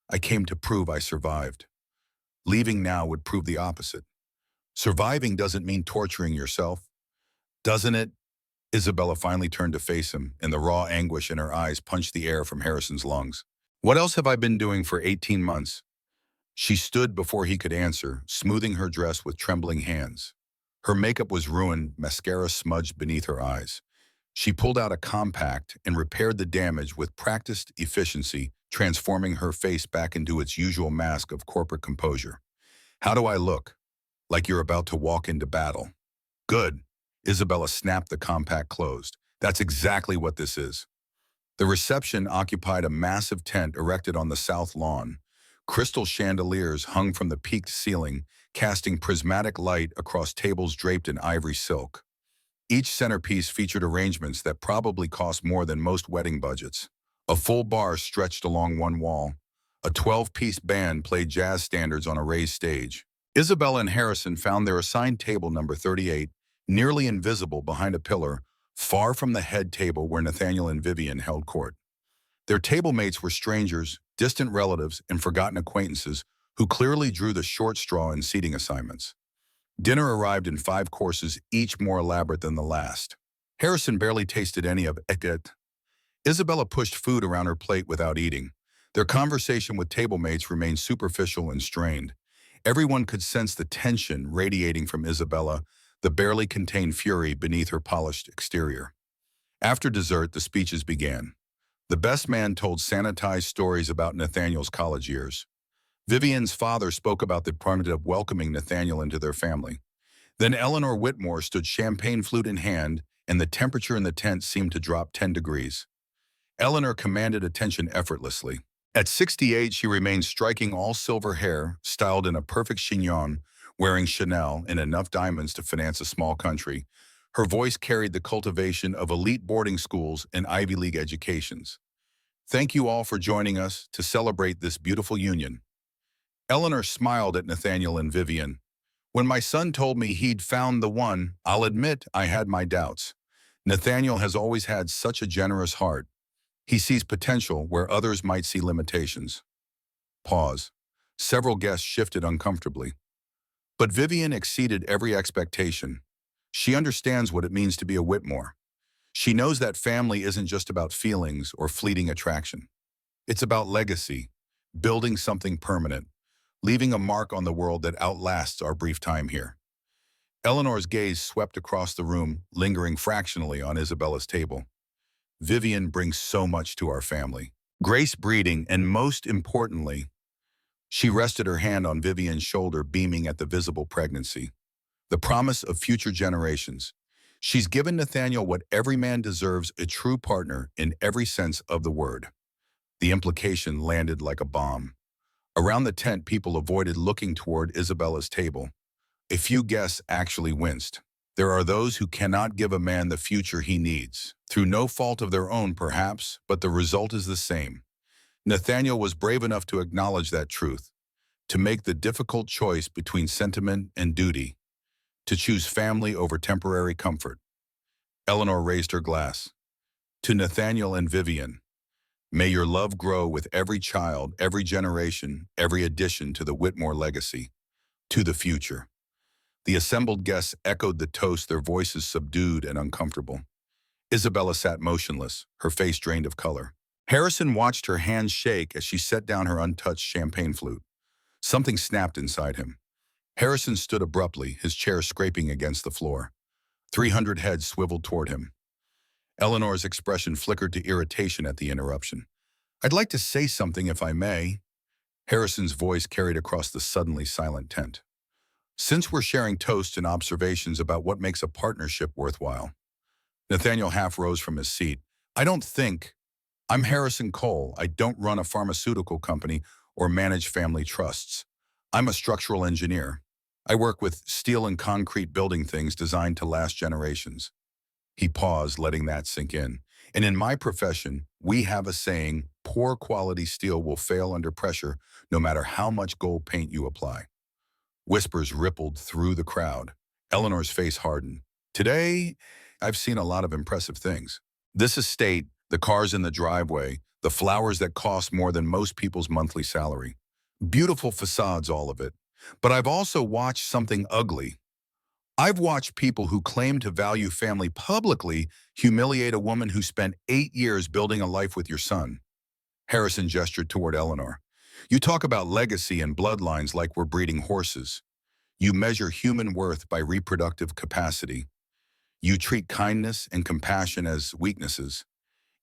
"I came to prove I survived. Leaving now would prove the opposite. Surviving doesn't mean torturing yourself, doesn't it?" Isabella finally turned to face him, and the raw anguish in her eyes punched the air from Harrison's lungs. "What else have I been doing for 18 months? She stood before he could answer, smoothing her dress with trembling hands. Her makeup was ruined, mascara smudged beneath her eyes. She pulled out a compact and repaired the damage with practiced efficiency, transforming her face back into its usual mask of corporate composure. "How do I look? Like you're about to walk into battle." "Good." Isabella snapped the compact closed. "That's exactly what this is." The reception occupied a massive tent erected on the south lawn. Crystal chandeliers hung from the peaked ceiling, casting prismatic light across tables draped in ivory silk. Each centerpiece featured arrangements that probably cost more than most wedding budgets. A full bar stretched along one wall. A 12-piece band played jazz standards on a raised stage. Isabella and Harrison found their assigned table number 38, nearly invisible behind a pillar, far from the head table where Nathaniel and Vivian held court. Their table mates were strangers, distant relatives, and forgotten acquaintances who clearly drew the short straw in seating assignments. Dinner arrived in 5 courses, each more elaborate than the last. Harrison barely tasted any of it. Isabella pushed food around her plate without eating. Their conversation with table mates remained superficial and strained. Everyone could sense the tension radiating from Isabella, the barely contained fury beneath her polished exterior. After dessert, the speeches began. The best man told sanitized stories about Nathaniel's college years. Vivian's father spoke about the pride of welcoming Nathaniel into their family. Then Eleanor Whitmore stood, champagne flute in hand, and the temperature in the tent seemed to drop 10 degrees. Eleanor commanded attention effortlessly. At 68, she remained striking, all-silver hair, styled in a perfect chignon, wearing Chanel and enough diamonds to finance a small country. Her voice carried the cultivation of elite boarding schools and Ivy League educations. "Thank you all for joining us to celebrate this beautiful union." Eleanor smiled at Nathaniel and Vivian. "When my son told me he'd found the one, I'll admit I had my doubts. Nathaniel has always had such a generous heart. He sees potential where others might see limitations." Pause. Several guests shifted uncomfortably. But Vivian exceeded every expectation. She understands what it means to be a Whitmore. She knows that family isn't just about feelings or fleeting attraction. It's about legacy, building something permanent, leaving a mark on the world that outlasts our brief time here. Eleanor's gaze swept across the room, lingering fractionally on Isabella's table. "Vivian brings so much to our family. Grace breeding, and most importantly," she rested her hand on Vivian's shoulder, beaming at the visible pregnancy, "the promise of future generations. She's given Nathaniel what every man deserves, a true partner in every sense of the word." The implication landed like a bomb. Around the tent, people avoided looking toward Isabella's table. A few guests actually winced. There are those who cannot give a man the future he needs, through no fault of their own perhaps, but the result is the same. Nathaniel was brave enough to acknowledge that truth, to make the difficult choice between sentiment and duty, to choose family over temporary comfort. Eleanor raised her glass. "To Nathaniel and Vivian, May your love grow with every child, every generation, every addition to the Whitmore legacy, to the future. The assembled guests echoed the toast, their voices subdued and uncomfortable. Isabella sat motionless, her face drained of color. Harrison watched her hands shake as she set down her untouched champagne flute. Something snapped inside him. Harrison stood abruptly, his chair scraping against the floor. 300 heads swiveled toward him. Eleanor's expression flickered to irritation at the interruption. "I'd like to say something if I may." Harrison's voice carried across the suddenly silent tent. "Since we're sharing toasts and observations about what makes a partnership worthwhile." Nathaniel half rose from his seat. "I don't think. I'm Harrison Cole. I don't run a pharmaceutical company or manage family trusts. I'm a structural engineer. I work with steel and concrete building things designed to last generations." He paused, letting that sink in. "And in my profession, we have a saying, poor quality steel will fail under pressure no matter how much gold paint you apply." Whispers rippled through the crowd. Eleanor's face hardened. "Today, I've seen a lot of impressive things. This estate, the cars in the driveway, the flowers that cost more than most people's monthly salary. Beautiful facades, all of it. But I've also watched something ugly. I've watched people who claim to value family publicly humiliate a woman who spent 8 years building a life with your son." Harrison gestured toward Eleanor. "You talk about legacy and bloodlines like we're breeding horses. You measure human worth by reproductive capacity. You treat kindness and compassion as weaknesses.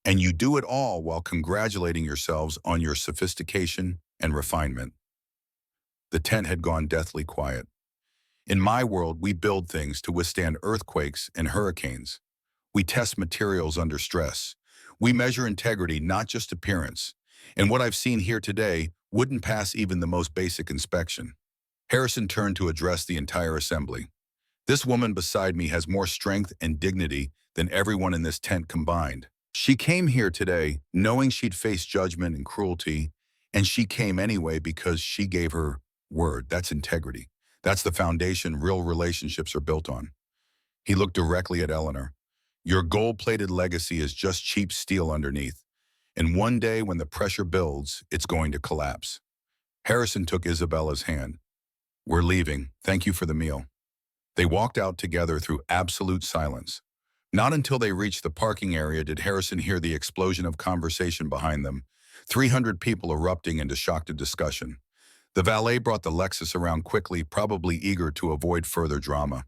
And you do it all while congratulating yourselves on your sophistication and refinement." The tent had gone deathly quiet. "In my world, we build things to withstand earthquakes and hurricanes. We test materials under stress. We measure integrity, not just appearance. And what I've seen here today wouldn't pass even the most basic inspection." Harrison turned to address the entire assembly. "This woman beside me has more strength and dignity than everyone in this tent combined. She came here today knowing she'd face judgment and cruelty, and she came anyway because she gave her word. That's integrity. That's the foundation real relationships are built on." He looked directly at Eleanor. "Your gold-plated legacy is just cheap steel underneath. And one day when the pressure builds, it's going to collapse." Harrison took Isabella's hand. "We're leaving. Thank you for the meal." They walked out together through absolute silence. Not until they reached the parking area did Harrison hear the explosion of conversation behind them, 300 people erupting into shocked discussion. The valet brought the Lexus around quickly, probably eager to avoid further drama.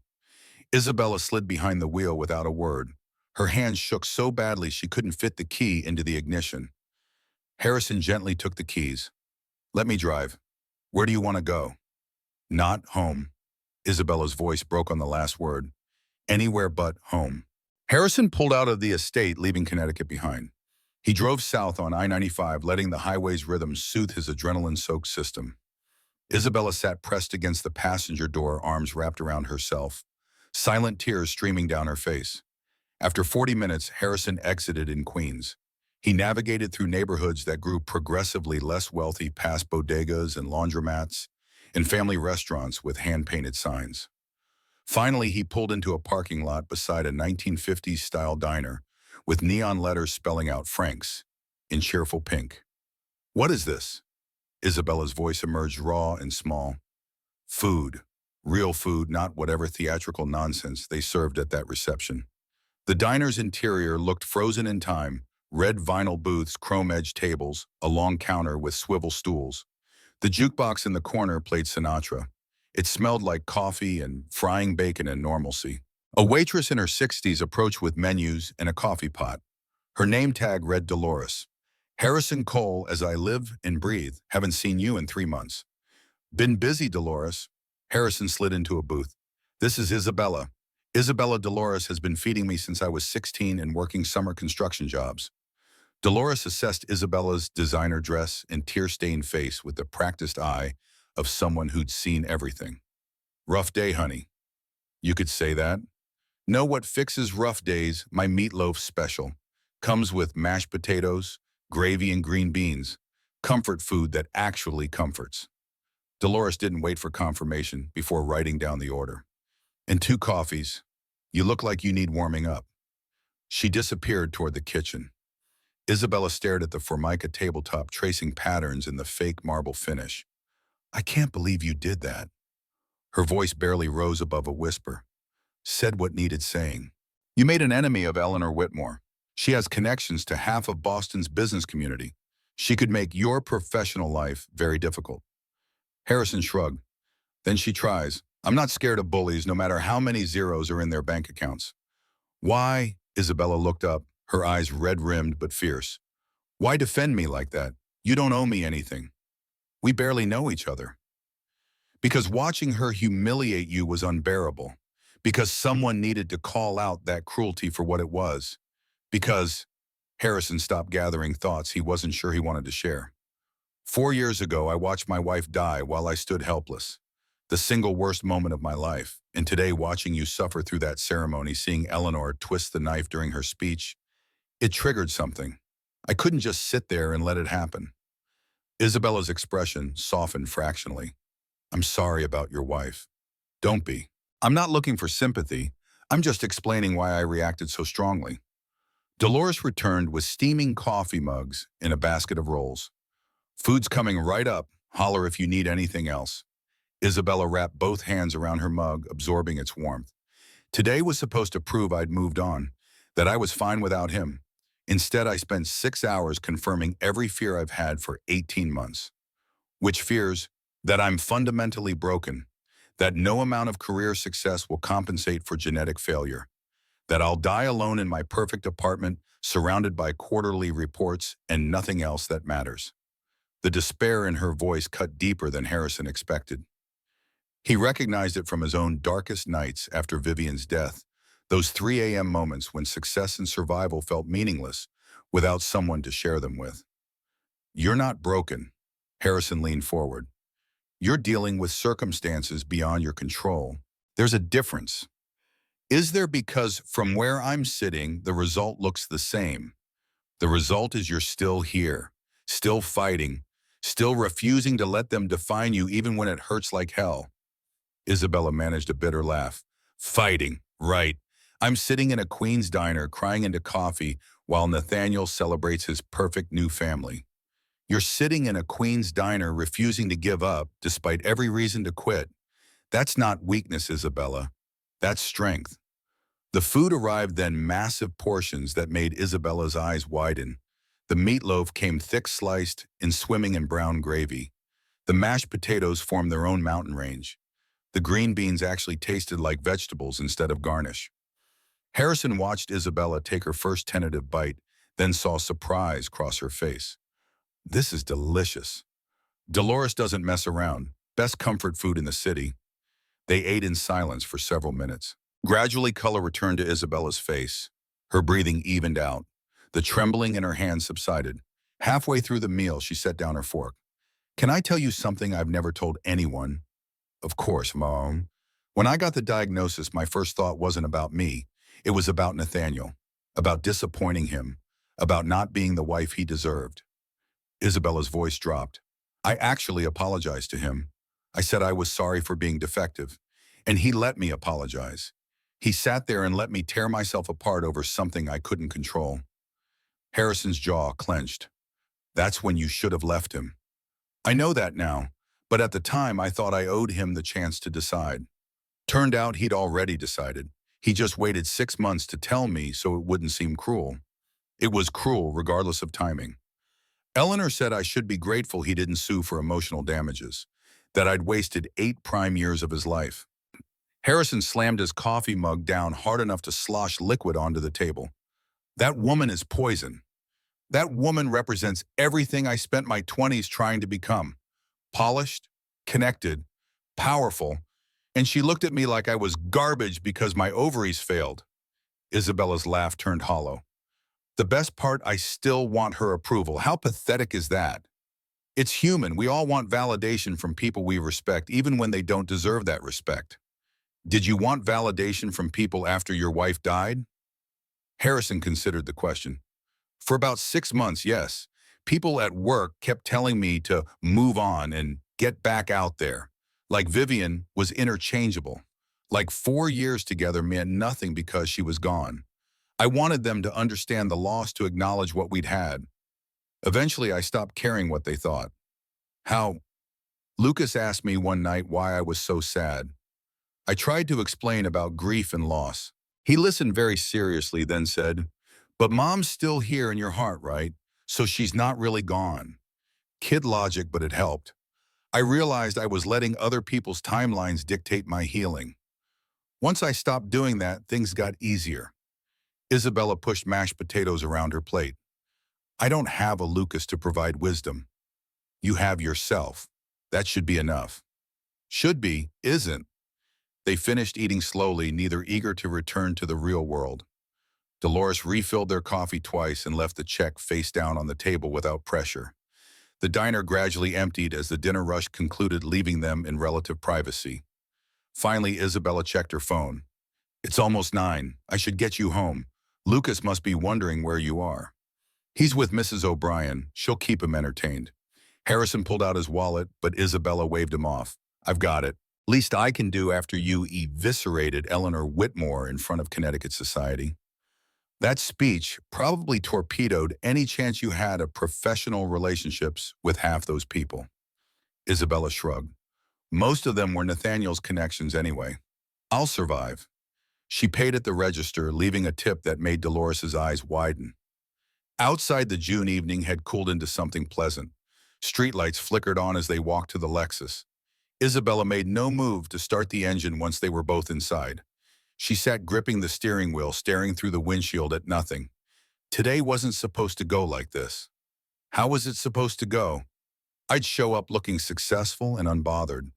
Isabella slid behind the wheel without a word. Her hands shook so badly she couldn't fit the key into the ignition. Harrison gently took the keys. "Let me drive. Where do you want to go?" "Not home." Isabella's voice broke on the last word. "Anywhere but home." Harrison pulled out of the estate, leaving Connecticut behind. He drove south on I-95, letting the highway's rhythm soothe his adrenaline-soaked system. Isabella sat pressed against the passenger door, arms wrapped around herself, silent tears streaming down her face. After 40 minutes, Harrison exited in Queens. He navigated through neighborhoods that grew progressively less wealthy, past bodegas and laundromats, and family restaurants with hand-painted signs. Finally, he pulled into a parking lot beside a 1950s-style diner with neon letters spelling out Frank's in cheerful pink. "What is this?" Isabella's voice emerged raw and small. "Food. Real food, not whatever theatrical nonsense they served at that reception." The diner's interior looked frozen in time, red vinyl booths, chrome-edged tables, a long counter with swivel stools. The jukebox in the corner played Sinatra. It smelled like coffee and frying bacon and normalcy. A waitress in her 60s approached with menus and a coffee pot. Her name tag read Dolores. "Harrison Cole, as I live and breathe. Haven't seen you in 3 months." "Been busy, Dolores." Harrison slid into a booth. "This is Isabella. Isabella Dolores has been feeding me since I was 16 and working summer construction jobs." Dolores assessed Isabella's designer dress and tear-stained face with the practiced eye of someone who'd seen everything. "Rough day, honey." "You could say that." "Know what fixes rough days? My meatloaf special. Comes with mashed potatoes, gravy, and green beans. Comfort food that actually comforts." Dolores didn't wait for confirmation before writing down the order. "And 2 coffees. You look like you need warming up." She disappeared toward the kitchen. Isabella stared at the Formica tabletop, tracing patterns in the fake marble finish. I can't believe you did that. Her voice barely rose above a whisper. Said what needed saying. You made an enemy of Eleanor Whitmore. She has connections to half of Boston's business community. She could make your professional life very difficult. Harrison shrugged. Then she tries. I'm not scared of bullies, no matter how many zeros are in their bank accounts. Why? Isabella looked up, her eyes red-rimmed but fierce. Why defend me like that? You don't owe me anything. We barely know each other. Because watching her humiliate you was unbearable. Because someone needed to call out that cruelty for what it was. Because Harrison stopped gathering thoughts he wasn't sure he wanted to share. 4 years ago, I watched my wife die while I stood helpless. The single worst moment of my life. And today, watching you suffer through that ceremony, seeing Eleanor twist the knife during her speech, it triggered something. I couldn't just sit there and let it happen. Isabella's expression softened fractionally. I'm sorry about your wife. Don't be. I'm not looking for sympathy. I'm just explaining why I reacted so strongly. Dolores returned with steaming coffee mugs and a basket of rolls. Food's coming right up. Holler if you need anything else. Isabella wrapped both hands around her mug, absorbing its warmth. Today was supposed to prove I'd moved on, that I was fine without him. Instead, I spent 6 hours confirming every fear I've had for 18 months. Which fears? That I'm fundamentally broken, that no amount of career success will compensate for genetic failure, that I'll die alone in my perfect apartment, surrounded by quarterly reports and nothing else that matters. The despair in her voice cut deeper than Harrison expected. He recognized it from his own darkest nights after Vivian's death, those 3 a.m. moments when success and survival felt meaningless without someone to share them with. You're not broken. Harrison leaned forward. You're dealing with circumstances beyond your control. There's a difference. Is there? Because from where I'm sitting, the result looks the same. The result is you're still here, still fighting, still refusing to let them define you even when it hurts like hell. Isabella managed a bitter laugh. Fighting, right. I'm sitting in a Queen's diner crying into coffee while Nathaniel celebrates his perfect new family. You're sitting in a Queen's diner refusing to give up despite every reason to quit. That's not weakness, Isabella. That's strength. The food arrived then, massive portions that made Isabella's eyes widen. The meatloaf came thick-sliced and swimming in brown gravy. The mashed potatoes formed their own mountain range. The green beans actually tasted like vegetables instead of garnish. Harrison watched Isabella take her first tentative bite, then saw surprise cross her face. This is delicious. Dolores doesn't mess around. Best comfort food in the city. They ate in silence for several minutes. Gradually, color returned to Isabella's face. Her breathing evened out. The trembling in her hands subsided. Halfway through the meal, she set down her fork. Can I tell you something I've never told anyone? Of course, Mom. When I got the diagnosis, my first thought wasn't about me. It was about Nathaniel, about disappointing him, about not being the wife he deserved. Isabella's voice dropped. I actually apologized to him. I said I was sorry for being defective, and he let me apologize. He sat there and let me tear myself apart over something I couldn't control. Harrison's jaw clenched. That's when you should have left him. I know that now, but at the time I thought I owed him the chance to decide. Turned out he'd already decided. He just waited 6 months to tell me so it wouldn't seem cruel. It was cruel regardless of timing. Eleanor said I should be grateful he didn't sue for emotional damages, that I'd wasted 8 prime years of his life. Harrison slammed his coffee mug down hard enough to slosh liquid onto the table. That woman is poison. That woman represents everything I spent my 20s trying to become. Polished, connected, powerful, and she looked at me like I was garbage because my ovaries failed. Isabella's laugh turned hollow. The best part, I still want her approval. How pathetic is that? It's human. We all want validation from people we respect, even when they don't deserve that respect. Did you want validation from people after your wife died? Harrison considered the question. For about 6 months, yes. People at work kept telling me to move on and get back out there. Like Vivian was interchangeable. Like 4 years together meant nothing because she was gone. I wanted them to understand the loss, to acknowledge what we'd had. Eventually, I stopped caring what they thought. How? Lucas asked me one night why I was so sad. I tried to explain about grief and loss. He listened very seriously, then said, "But mom's still here in your heart, right? So she's not really gone." Kid logic, but it helped. I realized I was letting other people's timelines dictate my healing. Once I stopped doing that, things got easier. Isabella pushed mashed potatoes around her plate. "I don't have a Lucas to provide wisdom. You have yourself. That should be enough." Should be, isn't. They finished eating slowly, neither eager to return to the real world. Dolores refilled their coffee twice and left the check face down on the table without pressure. The diner gradually emptied as the dinner rush concluded, leaving them in relative privacy. Finally, Isabella checked her phone. "It's almost 9. I should get you home. Lucas must be wondering where you are." "He's with Mrs. O'Brien. She'll keep him entertained." Harrison pulled out his wallet, but Isabella waved him off. "I've got it. Least I can do after you eviscerated Eleanor Whitmore in front of Connecticut Society." That speech probably torpedoed any chance you had of professional relationships with half those people. Isabella shrugged. Most of them were Nathaniel's connections anyway. "I'll survive." She paid at the register, leaving a tip that made Dolores's eyes widen. Outside, the June evening had cooled into something pleasant. Streetlights flickered on as they walked to the Lexus. Isabella made no move to start the engine once they were both inside. She sat gripping the steering wheel, staring through the windshield at nothing. Today wasn't supposed to go like this. How was it supposed to go? I'd show up looking successful and unbothered.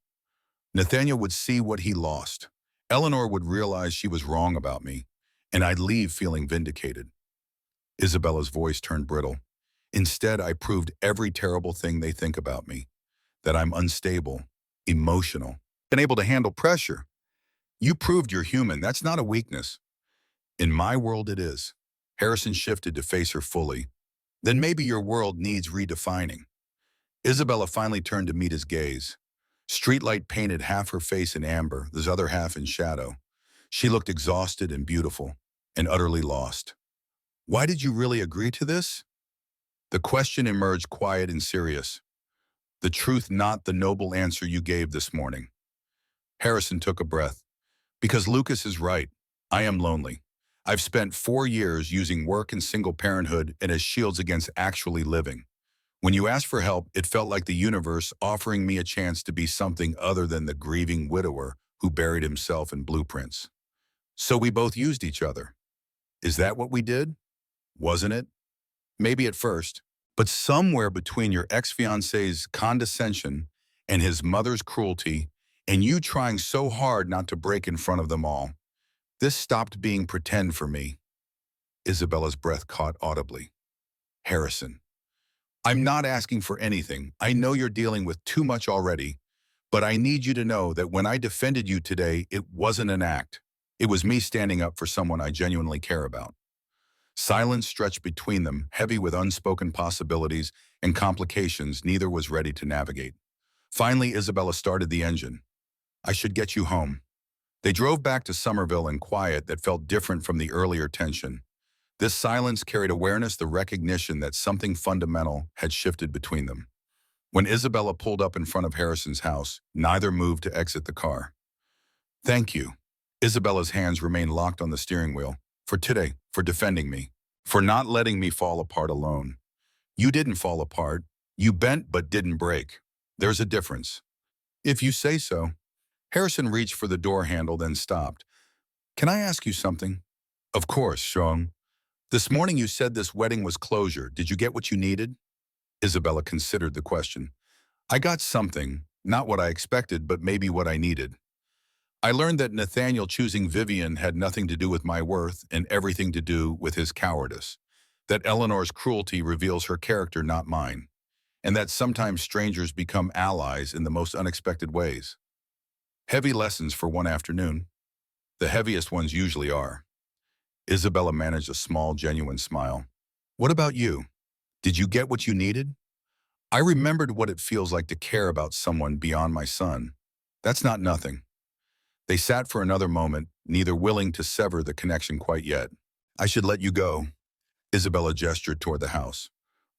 Nathaniel would see what he lost. Eleanor would realize she was wrong about me, and I'd leave feeling vindicated. Isabella's voice turned brittle. Instead, I proved every terrible thing they think about me. That I'm unstable, emotional, unable to handle pressure. You proved you're human. That's not a weakness. In my world, it is. Harrison shifted to face her fully. Then maybe your world needs redefining. Isabella finally turned to meet his gaze. Streetlight painted half her face in amber, the other half in shadow. She looked exhausted and beautiful, and utterly lost. "Why did you really agree to this?" The question emerged quiet and serious. "The truth, not the noble answer you gave this morning." Harrison took a breath. "Because Lucas is right. I am lonely. I've spent 4 years using work and single parenthood as shields against actually living. When you asked for help, it felt like the universe offering me a chance to be something other than the grieving widower who buried himself in blueprints. So we both used each other. Is that what we did? Wasn't it? Maybe at first. But somewhere between your ex-fiancé's condescension and his mother's cruelty, and you trying so hard not to break in front of them all, this stopped being pretend for me." Isabella's breath caught audibly. "Harrison, I'm not asking for anything. I know you're dealing with too much already, but I need you to know that when I defended you today, it wasn't an act. It was me standing up for someone I genuinely care about." Silence stretched between them, heavy with unspoken possibilities and complications neither was ready to navigate. Finally, Isabella started the engine. "I should get you home." They drove back to Somerville in quiet that felt different from the earlier tension. This silence carried awareness, the recognition that something fundamental had shifted between them. When Isabella pulled up in front of Harrison's house, neither moved to exit the car. "Thank you." Isabella's hands remained locked on the steering wheel. "For today, for defending me, for not letting me fall apart alone. You didn't fall apart. You bent but didn't break. There's a difference." "If you say so." Harrison reached for the door handle, then stopped. "Can I ask you something?" "Of course, Sean." "This morning you said this wedding was closure. Did you get what you needed?" Isabella considered the question. "I got something, not what I expected, but maybe what I needed. I learned that Nathaniel choosing Vivian had nothing to do with my worth and everything to do with his cowardice. That Eleanor's cruelty reveals her character, not mine. And that sometimes strangers become allies in the most unexpected ways." Heavy lessons for one afternoon. The heaviest ones usually are. Isabella managed a small, genuine smile. "What about you? Did you get what you needed?" "I remembered what it feels like to care about someone beyond my son. That's not nothing." They sat for another moment, neither willing to sever the connection quite yet. I should let you go. Isabella gestured toward the house.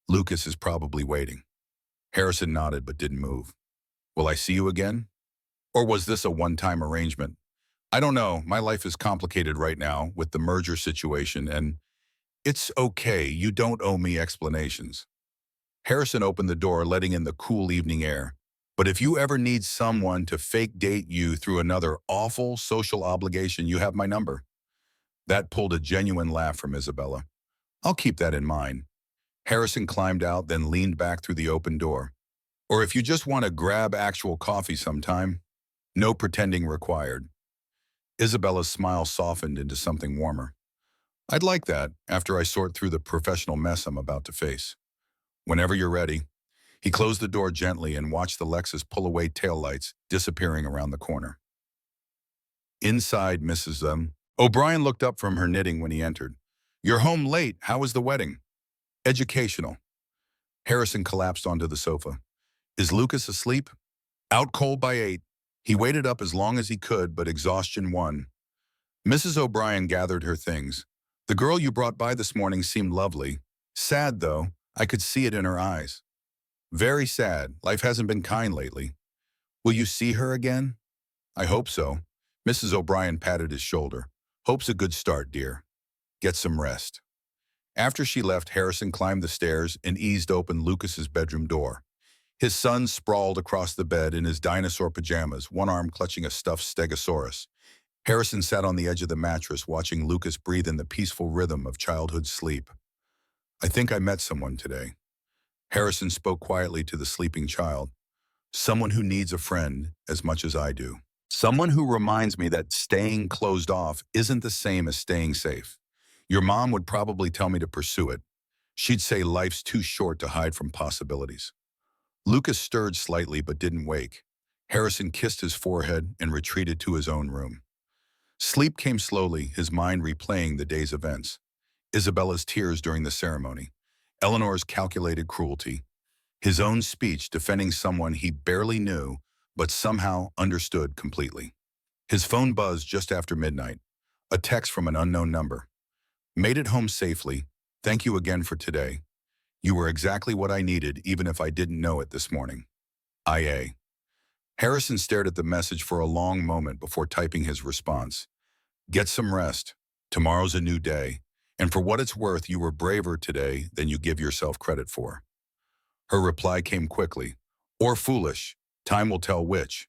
Lucas is probably waiting. Harrison nodded but didn't move. Will I see you again? Or was this a one-time arrangement? I don't know. My life is complicated right now with the merger situation, and it's okay. You don't owe me explanations. Harrison opened the door, letting in the cool evening air. But if you ever need someone to fake date you through another awful social obligation, you have my number. That pulled a genuine laugh from Isabella. I'll keep that in mind. Harrison climbed out, then leaned back through the open door. Or if you just want to grab actual coffee sometime, no pretending required. Isabella's smile softened into something warmer. I'd like that after I sort through the professional mess I'm about to face. Whenever you're ready. He closed the door gently and watched the Lexus pull away taillights, disappearing around the corner. Inside Mrs. O'Brien looked up from her knitting when he entered. You're home late. How was the wedding? Educational. Harrison collapsed onto the sofa. Is Lucas asleep? Out cold by 8. He waited up as long as he could, but exhaustion won. Mrs. O'Brien gathered her things. The girl you brought by this morning seemed lovely. Sad, though. I could see it in her eyes. Very sad. Life hasn't been kind lately. Will you see her again? I hope so. Mrs. O'Brien patted his shoulder. Hope's a good start, dear. Get some rest. After she left, Harrison climbed the stairs and eased open Lucas's bedroom door. His son sprawled across the bed in his dinosaur pajamas, one arm clutching a stuffed stegosaurus. Harrison sat on the edge of the mattress, watching Lucas breathe in the peaceful rhythm of childhood sleep. I think I met someone today. Harrison spoke quietly to the sleeping child. Someone who needs a friend as much as I do. Someone who reminds me that staying closed off isn't the same as staying safe. Your mom would probably tell me to pursue it. She'd say life's too short to hide from possibilities. Lucas stirred slightly but didn't wake. Harrison kissed his forehead and retreated to his own room. Sleep came slowly, his mind replaying the day's events. Isabella's tears during the ceremony, Eleanor's calculated cruelty, his own speech defending someone he barely knew but somehow understood completely. His phone buzzed just after midnight, a text from an unknown number. Made it home safely. Thank you again for today. You were exactly what I needed, even if I didn't know it this morning. IA. Harrison stared at the message for a long moment before typing his response. Get some rest. Tomorrow's a new day. And for what it's worth, you were braver today than you give yourself credit for. Her reply came quickly. Or foolish. Time will tell which.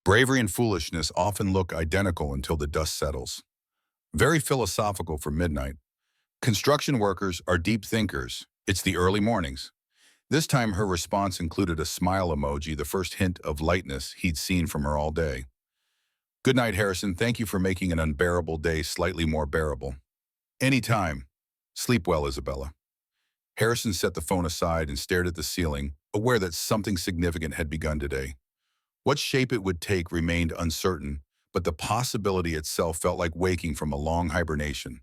Bravery and foolishness often look identical until the dust settles. Very philosophical for midnight. Construction workers are deep thinkers. It's the early mornings. This time her response included a smile emoji, the first hint of lightness he'd seen from her all day. Good night, Harrison. Thank you for making an unbearable day slightly more bearable. Anytime. Sleep well, Isabella. Harrison set the phone aside and stared at the ceiling, aware that something significant had begun today. What shape it would take remained uncertain, but the possibility itself felt like waking from a long hibernation.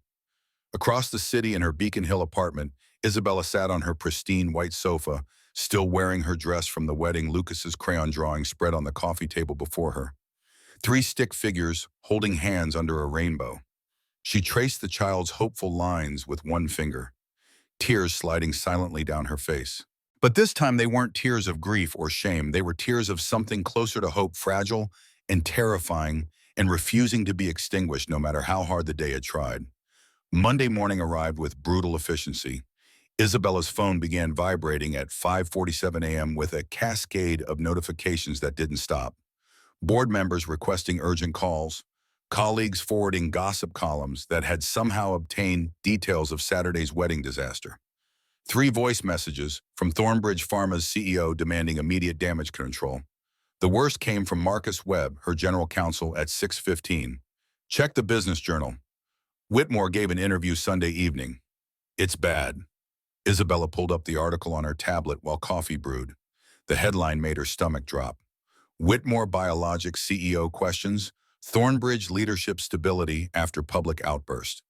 Across the city in her Beacon Hill apartment, Isabella sat on her pristine white sofa, still wearing her dress from the wedding. Lucas's crayon drawing spread on the coffee table before her. 3 stick figures holding hands under a rainbow. She traced the child's hopeful lines with one finger, tears sliding silently down her face. But this time they weren't tears of grief or shame. They were tears of something closer to hope, fragile and terrifying and refusing to be extinguished no matter how hard the day had tried. Monday morning arrived with brutal efficiency. Isabella's phone began vibrating at 5:47 a.m. with a cascade of notifications that didn't stop. Board members requesting urgent calls, colleagues forwarding gossip columns that had somehow obtained details of Saturday's wedding disaster. 3 voice messages from Thornbridge Pharma's CEO demanding immediate damage control. The worst came from Marcus Webb, her general counsel, at 6:15. Check the Business Journal. Whitmore gave an interview Sunday evening. It's bad. Isabella pulled up the article on her tablet while coffee brewed. The headline made her stomach drop. Whitmore Biologics CEO questions Thornbridge leadership stability after public outburst.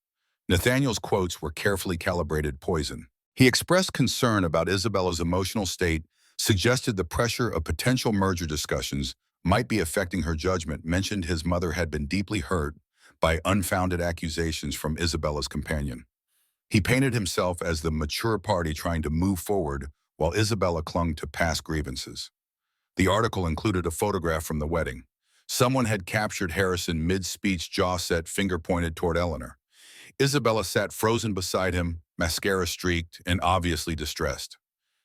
Nathaniel's quotes were carefully calibrated poison. He expressed concern about Isabella's emotional state, suggested the pressure of potential merger discussions might be affecting her judgment, mentioned his mother had been deeply hurt, by unfounded accusations from Isabella's companion. He painted himself as the mature party trying to move forward while Isabella clung to past grievances. The article included a photograph from the wedding. Someone had captured Harrison mid-speech, jaw set, finger pointed toward Eleanor. Isabella sat frozen beside him, mascara streaked and obviously distressed.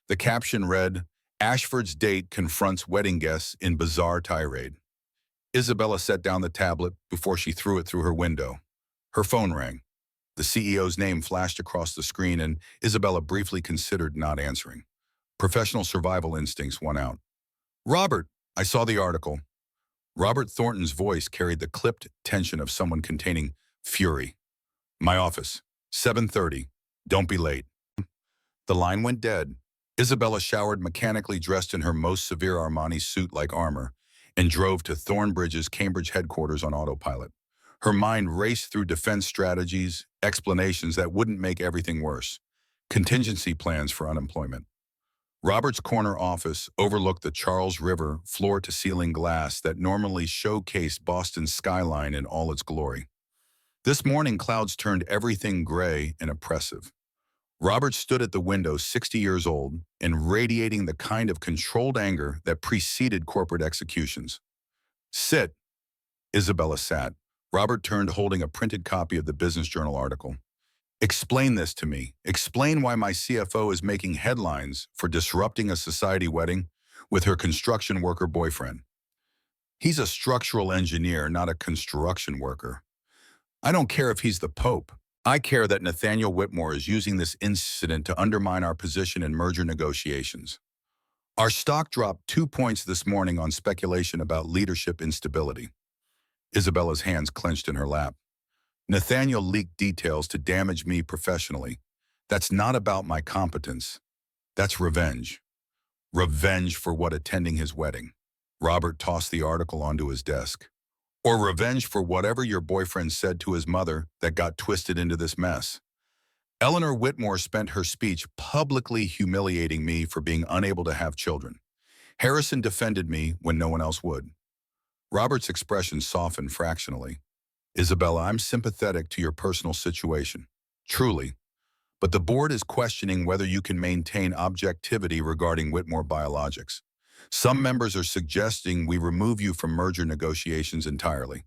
The caption read, "Ashford's date confronts wedding guests in bizarre tirade." Isabella set down the tablet before she threw it through her window. Her phone rang. The CEO's name flashed across the screen and Isabella briefly considered not answering. Professional survival instincts won out. "Robert, I saw the article." Robert Thornton's voice carried the clipped tension of someone containing fury. "My office, 7:30. Don't be late." The line went dead. Isabella showered mechanically, dressed in her most severe Armani suit-like armor, and drove to Thornbridge's Cambridge headquarters on autopilot. Her mind raced through defense strategies, explanations that wouldn't make everything worse, contingency plans for unemployment. Robert's corner office overlooked the Charles River, floor-to-ceiling glass that normally showcased Boston's skyline in all its glory. This morning, clouds turned everything gray and oppressive. Robert stood at the window, 60 years old, and radiating the kind of controlled anger that preceded corporate executions. "Sit." Isabella sat. Robert turned, holding a printed copy of the Business Journal article. "Explain this to me. Explain why my CFO is making headlines for disrupting a society wedding with her construction worker boyfriend. He's a structural engineer, not a construction worker. I don't care if he's the Pope. I care that Nathaniel Whitmore is using this incident to undermine our position in merger negotiations. Our stock dropped 2 points this morning on speculation about leadership instability." Isabella's hands clenched in her lap. "Nathaniel leaked details to damage me professionally. That's not about my competence. That's revenge. Revenge for what, attending his wedding?" Robert tossed the article onto his desk. "Or revenge for whatever your boyfriend said to his mother that got twisted into this mess. Eleanor Whitmore spent her speech publicly humiliating me for being unable to have children. Harrison defended me when no one else would." Robert's expression softened fractionally. "Isabella, I'm sympathetic to your personal situation. Truly. But the board is questioning whether you can maintain objectivity regarding Whitmore Biologics. Some members are suggesting we remove you from merger negotiations entirely."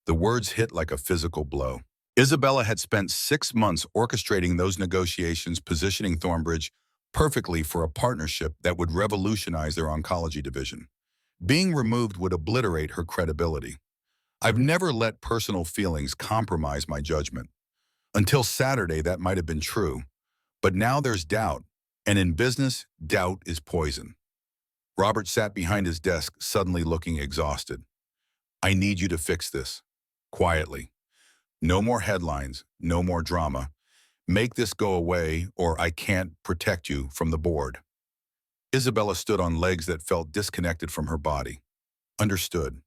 The words hit like a physical blow. Isabella had spent 6 months orchestrating those negotiations, positioning Thornbridge perfectly for a partnership that would revolutionize their oncology division. Being removed would obliterate her credibility. I've never let personal feelings compromise my judgment. Until Saturday, that might have been true. But now there's doubt, and in business, doubt is poison. Robert sat behind his desk, suddenly looking exhausted. "I need you to fix this. Quietly. No more headlines, no more drama. Make this go away, or I can't protect you from the board." Isabella stood on legs that felt disconnected from her body. "Understood.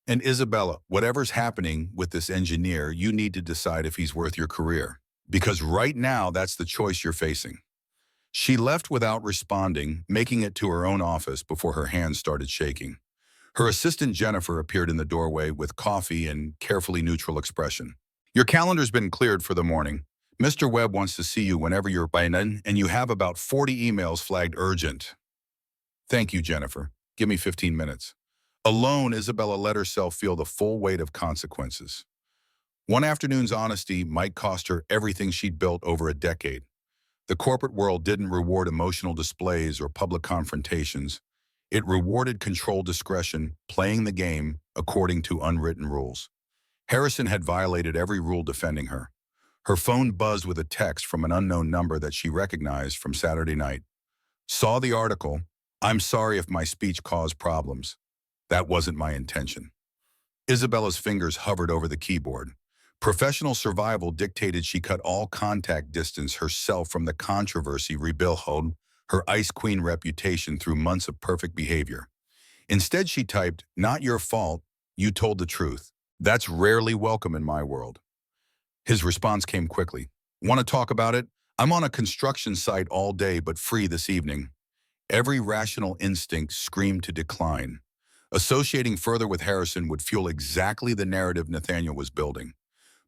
And Isabella, whatever's happening with this engineer, you need to decide if he's worth your career. Because right now, that's the choice you're facing." She left without responding, making it to her own office before her hands started shaking. Her assistant Jennifer appeared in the doorway with coffee and carefully neutral expression. "Your calendar's been cleared for the morning. Mr. Webb wants to see you whenever you're by, and you have about 40 emails flagged urgent." "Thank you, Jennifer. Give me 15 minutes. Alone, Isabella let herself feel the full weight of consequences. One afternoon's honesty might cost her everything she'd built over a decade. The corporate world didn't reward emotional displays or public confrontations. It rewarded controlled discretion, playing the game according to unwritten rules. Harrison had violated every rule defending her. Her phone buzzed with a text from an unknown number that she recognized from Saturday night. "Saw the article. I'm sorry if my speech caused problems. That wasn't my intention." Isabella's fingers hovered over the keyboard. Professional survival dictated she cut all contact distance herself from the controversy, rebuild her Ice Queen reputation through months of perfect behavior. Instead, she typed, "Not your fault. You told the truth. That's rarely welcome in my world." His response came quickly. "Want to talk about it? I'm on a construction site all day but free this evening." Every rational instinct screamed to decline. Associating further with Harrison would fuel exactly the narrative Nathaniel was building.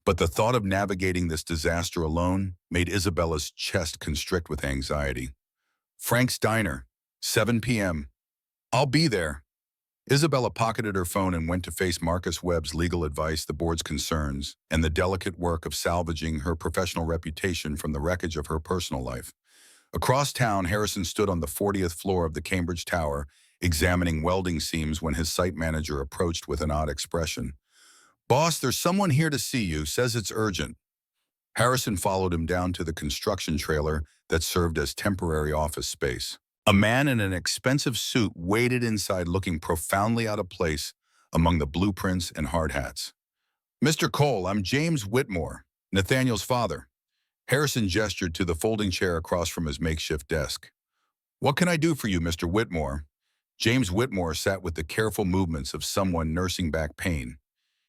But the thought of navigating this disaster alone made Isabella's chest constrict with anxiety. Frank's Diner, 7 p.m. I'll be there. Isabella pocketed her phone and went to face Marcus Webb's legal advice, the board's concerns, and the delicate work of salvaging her professional reputation from the wreckage of her personal life. Across town, Harrison stood on the 40th floor of the Cambridge Tower, examining welding seams when his site manager approached with an odd expression. "Boss, there's someone here to see you, says it's urgent." Harrison followed him down to the construction trailer that served as temporary office space. A man in an expensive suit waited inside, looking profoundly out of place among the blueprints and hard hats. "Mr. Cole, I'm James Whitmore, Nathaniel's father." Harrison gestured to the folding chair across from his makeshift desk. "What can I do for you, Mr. Whitmore?" James Whitmore sat with the careful movements of someone nursing back pain.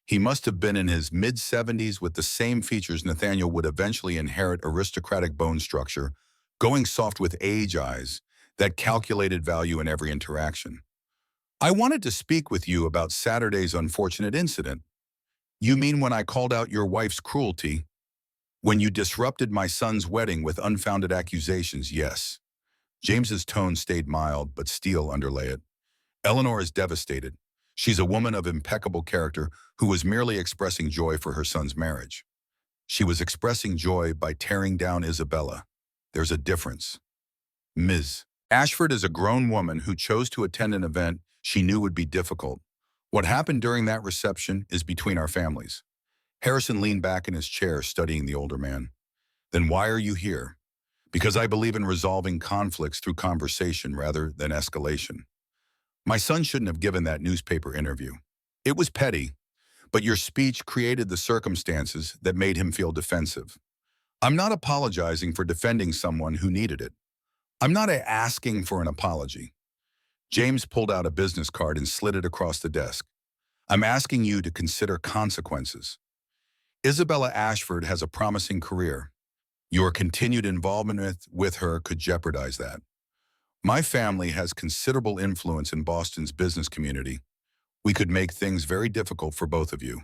He must have been in his mid-70s with the same features Nathaniel would eventually inherit: aristocratic bone structure, going soft with age eyes, that calculated value in every interaction. "I wanted to speak with you about Saturday's unfortunate incident." "You mean when I called out your wife's cruelty? When you disrupted my son's wedding with unfounded accusations?" "Yes." James's tone stayed mild, but steel underlay it. "Eleanor is devastated. She's a woman of impeccable character who was merely expressing joy for her son's marriage. She was expressing joy by tearing down Isabella. There's a difference. Ms. Ashford is a grown woman who chose to attend an event she knew would be difficult. What happened during that reception is between our families." Harrison leaned back in his chair, studying the older man. "Then why are you here?" "Because I believe in resolving conflicts through conversation rather than escalation. My son shouldn't have given that newspaper interview. It was petty, but your speech created the circumstances that made him feel defensive. I'm not apologizing for defending someone who needed it. I'm not asking for an apology." James pulled out a business card and slid it across the desk. "I'm asking you to consider consequences. Isabella Ashford has a promising career. Your continued involvement with her could jeopardize that. My family has considerable influence in Boston's business community. We could make things very difficult for both of you."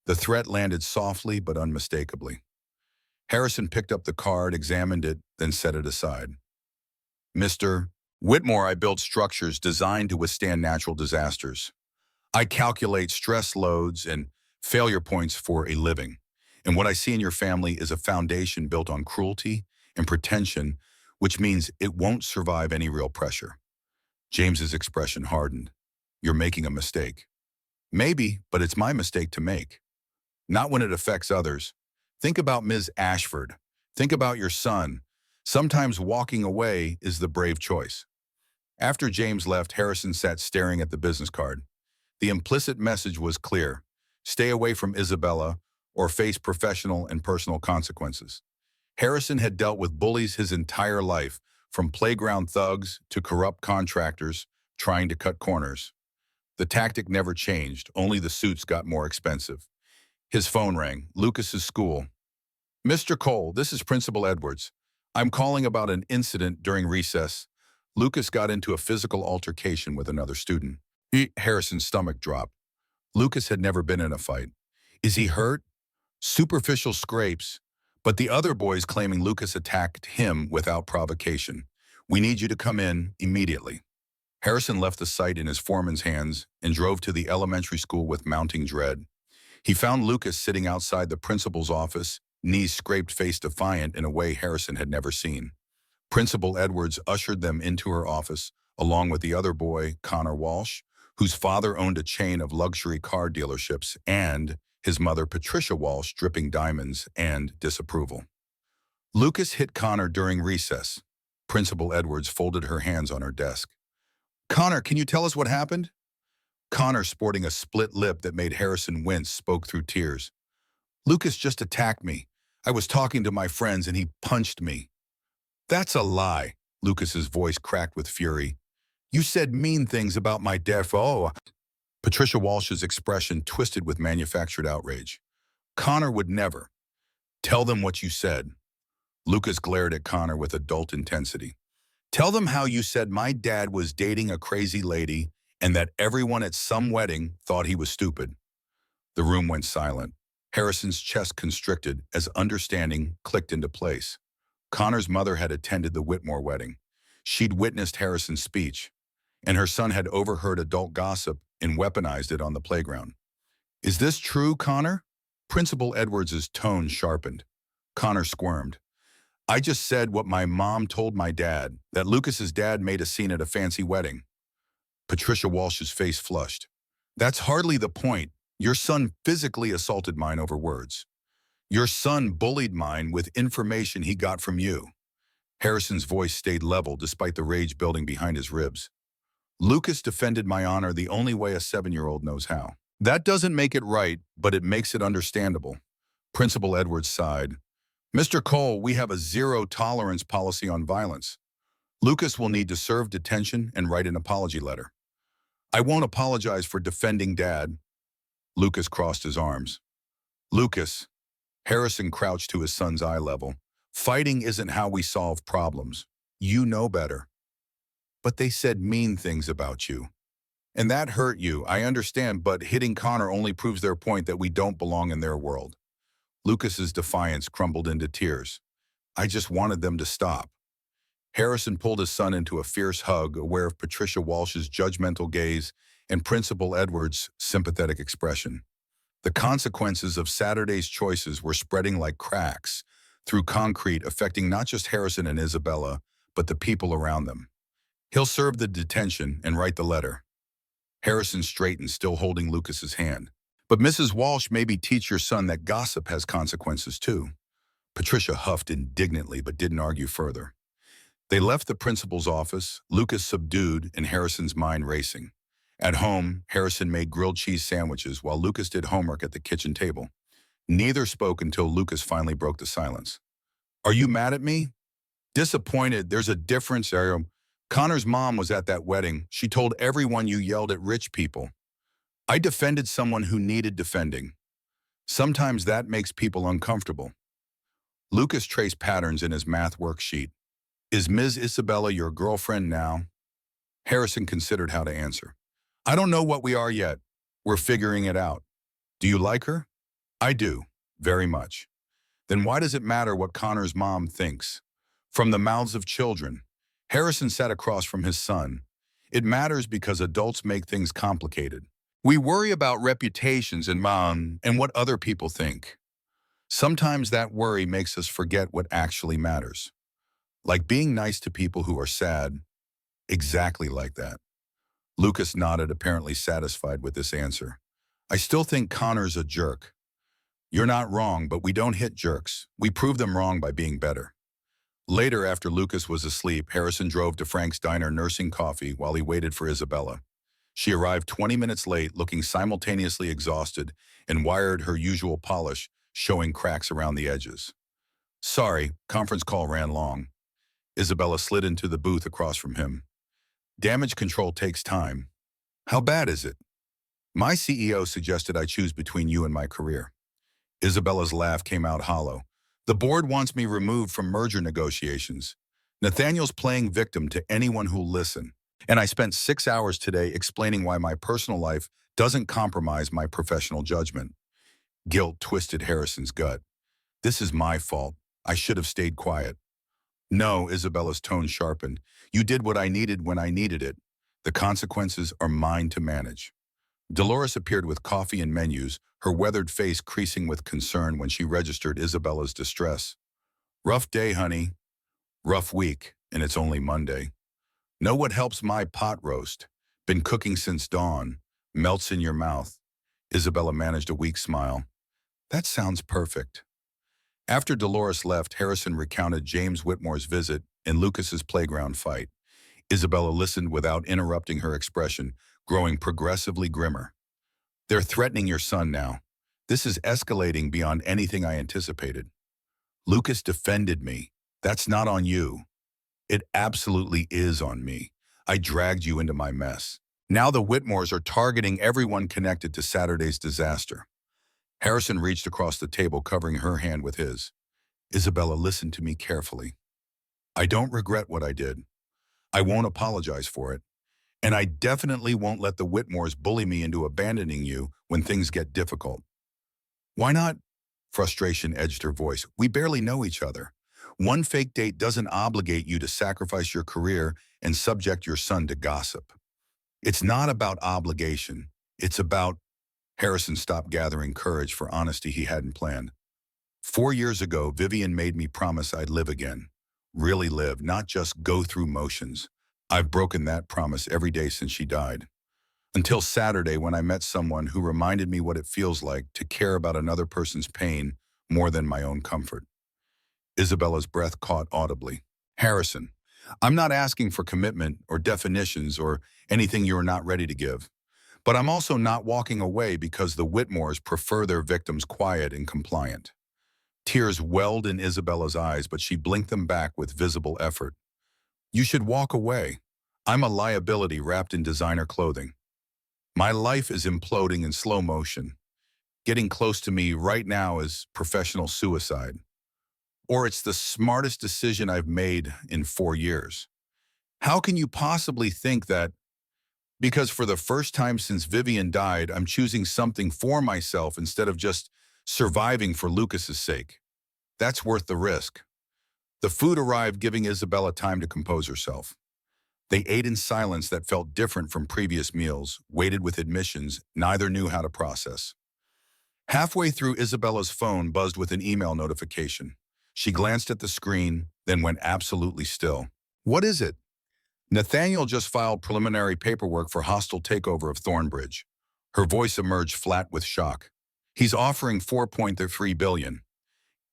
The threat landed softly but unmistakably. Harrison picked up the card, examined it, then set it aside. "Mr. Whitmore, I build structures designed to withstand natural disasters. I calculate stress loads and failure points for a living. And what I see in your family is a foundation built on cruelty and pretension, which means it won't survive any real pressure." James's expression hardened. "You're making a mistake." "Maybe, but it's my mistake to make. Not when it affects others. Think about Ms. Ashford. Think about your son. Sometimes walking away is the brave choice." After James left, Harrison sat staring at the business card. The implicit message was clear: stay away from Isabella or face professional and personal consequences. Harrison had dealt with bullies his entire life, from playground thugs to corrupt contractors trying to cut corners. The tactic never changed, only the suits got more expensive. His phone rang. Lucas's school. "Mr. Cole, this is Principal Edwards. I'm calling about an incident during recess. Lucas got into a physical altercation with another student." Harrison's stomach dropped. Lucas had never been in a fight. "Is he hurt?" "Superficial scrapes, but the other boys claiming Lucas attacked him without provocation. We need you to come in immediately." Harrison left the site in his foreman's hands and drove to the elementary school with mounting dread. He found Lucas sitting outside the principal's office, knees scraped, face defiant in a way Harrison had never seen. Principal Edwards ushered them into her office, along with the other boy, Connor Walsh, whose father owned a chain of luxury car dealerships, and his mother, Patricia Walsh, dripping diamonds and disapproval. "Lucas hit Connor during recess." Principal Edwards folded her hands on her desk. "Connor, can you tell us what happened?" Connor, sporting a split lip that made Harrison wince, spoke through tears. "Lucas just attacked me. I was talking to my friends and he punched me." "That's a lie." Lucas's voice cracked with fury. "You said mean things about my dad." "Oh." Patricia Walsh's expression twisted with manufactured outrage. "Connor would never." "Tell them what you said." Lucas glared at Connor with adult intensity. "Tell them how you said my dad was dating a crazy lady and that everyone at some wedding thought he was stupid. The room went silent. Harrison's chest constricted as understanding clicked into place. Connor's mother had attended the Whitmore wedding. She'd witnessed Harrison's speech, and her son had overheard adult gossip and weaponized it on the playground. "Is this true, Connor?" Principal Edwards's tone sharpened. Connor squirmed. "I just said what my mom told my dad, that Lucas's dad made a scene at a fancy wedding." Patricia Walsh's face flushed. "That's hardly the point. Your son physically assaulted mine over words. Your son bullied mine with information he got from you." Harrison's voice stayed level despite the rage building behind his ribs. "Lucas defended my honor the only way a 7-year-old knows how. That doesn't make it right, but it makes it understandable." Principal Edwards sighed. "Mr. Cole, we have a zero-tolerance policy on violence. Lucas will need to serve detention and write an apology letter." "I won't apologize for defending Dad." Lucas crossed his arms. "Lucas," Harrison crouched to his son's eye level, "fighting isn't how we solve problems. You know better." "But they said mean things about you. And that hurt you, I understand, but hitting Connor only proves their point that we don't belong in their world." Lucas's defiance crumbled into tears. "I just wanted them to stop." Harrison pulled his son into a fierce hug, aware of Patricia Walsh's judgmental gaze and Principal Edwards' sympathetic expression. The consequences of Saturday's choices were spreading like cracks through concrete, affecting not just Harrison and Isabella, but the people around them. "He'll serve the detention and write the letter." Harrison straightened, still holding Lucas's hand. "But Mrs. Walsh, maybe teach your son that gossip has consequences too." Patricia huffed indignantly but didn't argue further. They left the principal's office, Lucas subdued and Harrison's mind racing. At home, Harrison made grilled cheese sandwiches while Lucas did homework at the kitchen table. Neither spoke until Lucas finally broke the silence. "Are you mad at me?" "Disappointed. There's a difference, Ariel. Connor's mom was at that wedding. She told everyone you yelled at rich people. I defended someone who needed defending. Sometimes that makes people uncomfortable." Lucas traced patterns in his math worksheet. "Is Ms. Isabella your girlfriend now?" Harrison considered how to answer. "I don't know what we are yet. We're figuring it out." "Do you like her?" "I do, very much." "Then why does it matter what Connor's mom thinks?" From the mouths of children, Harrison sat across from his son. "It matters because adults make things complicated. We worry about reputations and what other people think. Sometimes that worry makes us forget what actually matters. Like being nice to people who are sad." "Exactly like that." Lucas nodded, apparently satisfied with this answer. "I still think Connor's a jerk." "You're not wrong, but we don't hit jerks. We prove them wrong by being better." Later, after Lucas was asleep, Harrison drove to Frank's diner nursing coffee while he waited for Isabella. She arrived 20 minutes late, looking simultaneously exhausted and wired her usual polish, showing cracks around the edges. "Sorry, conference call ran long." Isabella slid into the booth across from him. "Damage control takes time." "How bad is it?" "My CEO suggested I choose between you and my career." Isabella's laugh came out hollow. "The board wants me removed from merger negotiations. Nathaniel's playing victim to anyone who'll listen. And I spent 6 hours today explaining why my personal life doesn't compromise my professional judgment." Guilt twisted Harrison's gut. "This is my fault. I should have stayed quiet." "No," Isabella's tone sharpened. "You did what I needed when I needed it. The consequences are mine to manage." Dolores appeared with coffee and menus, her weathered face creasing with concern when she registered Isabella's distress. "Rough day, honey." "Rough week, and it's only Monday." "Know what helps my pot roast? Been cooking since dawn. Melts in your mouth." Isabella managed a weak smile. "That sounds perfect." After Dolores left, Harrison recounted James Whitmore's visit and Lucas's playground fight. Isabella listened without interrupting her expression, growing progressively grimmer. "They're threatening your son now. This is escalating beyond anything I anticipated." "Lucas defended me. That's not on you." "It absolutely is on me. I dragged you into my mess. Now the Whitmores are targeting everyone connected to Saturday's disaster." Harrison reached across the table, covering her hand with his. "Isabella, listen to me carefully. I don't regret what I did. I won't apologize for it. And I definitely won't let the Whitmores bully me into abandoning you when things get difficult. Why not? Frustration edged her voice. We barely know each other. One fake date doesn't obligate you to sacrifice your career and subject your son to gossip. It's not about obligation. It's about Harrison stopped gathering courage for honesty he hadn't planned. 4 years ago, Vivian made me promise I'd live again. Really live, not just go through motions. I've broken that promise every day since she died. Until Saturday when I met someone who reminded me what it feels like to care about another person's pain more than my own comfort. Isabella's breath caught audibly. Harrison, I'm not asking for commitment or definitions or anything you're not ready to give. But I'm also not walking away because the Whitmores prefer their victims quiet and compliant. Tears welled in Isabella's eyes, but she blinked them back with visible effort. You should walk away. I'm a liability wrapped in designer clothing. My life is imploding in slow motion. Getting close to me right now is professional suicide. Or it's the smartest decision I've made in 4 years. How can you possibly think that because for the first time since Vivian died, I'm choosing something for myself instead of just surviving for Lucas's sake? That's worth the risk. The food arrived, giving Isabella time to compose herself. They ate in silence that felt different from previous meals, weighted with admissions neither knew how to process. Halfway through, Isabella's phone buzzed with an email notification. She glanced at the screen, then went absolutely still. What is it? Nathaniel just filed preliminary paperwork for hostile takeover of Thornbridge. Her voice emerged flat with shock. He's offering $4.3 billion,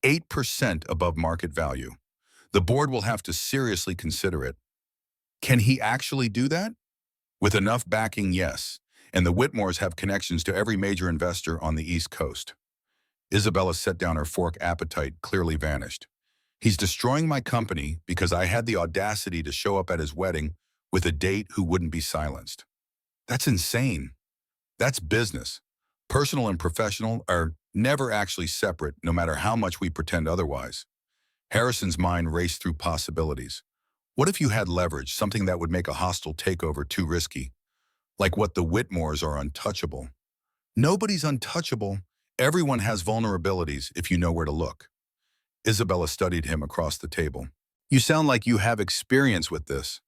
8% above market value. The board will have to seriously consider it. Can he actually do that? With enough backing, yes. And the Whitmores have connections to every major investor on the East Coast. Isabella set down her fork, appetite clearly vanished. He's destroying my company because I had the audacity to show up at his wedding with a date who wouldn't be silenced. That's insane. That's business. Personal and professional are never actually separate, no matter how much we pretend otherwise. Harrison's mind raced through possibilities. What if you had leverage, something that would make a hostile takeover too risky? Like what the Whitmores are untouchable. Nobody's untouchable. Everyone has vulnerabilities if you know where to look. Isabella studied him across the table. You sound like you have experience with this.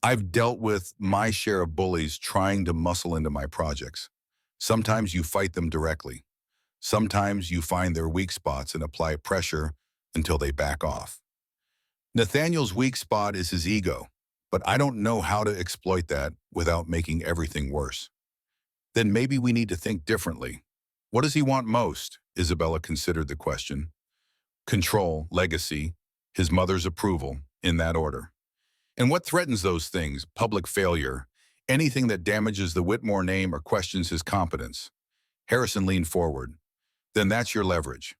I've dealt with my share of bullies trying to muscle into my projects. Sometimes you fight them directly. Sometimes you find their weak spots and apply pressure until they back off. Nathaniel's weak spot is his ego, but I don't know how to exploit that without making everything worse. Then maybe we need to think differently. What does he want most? Isabella considered the question. Control, legacy, his mother's approval, in that order. And what threatens those things? Public failure, anything that damages the Whitmore name or questions his competence. Harrison leaned forward. Then that's your leverage.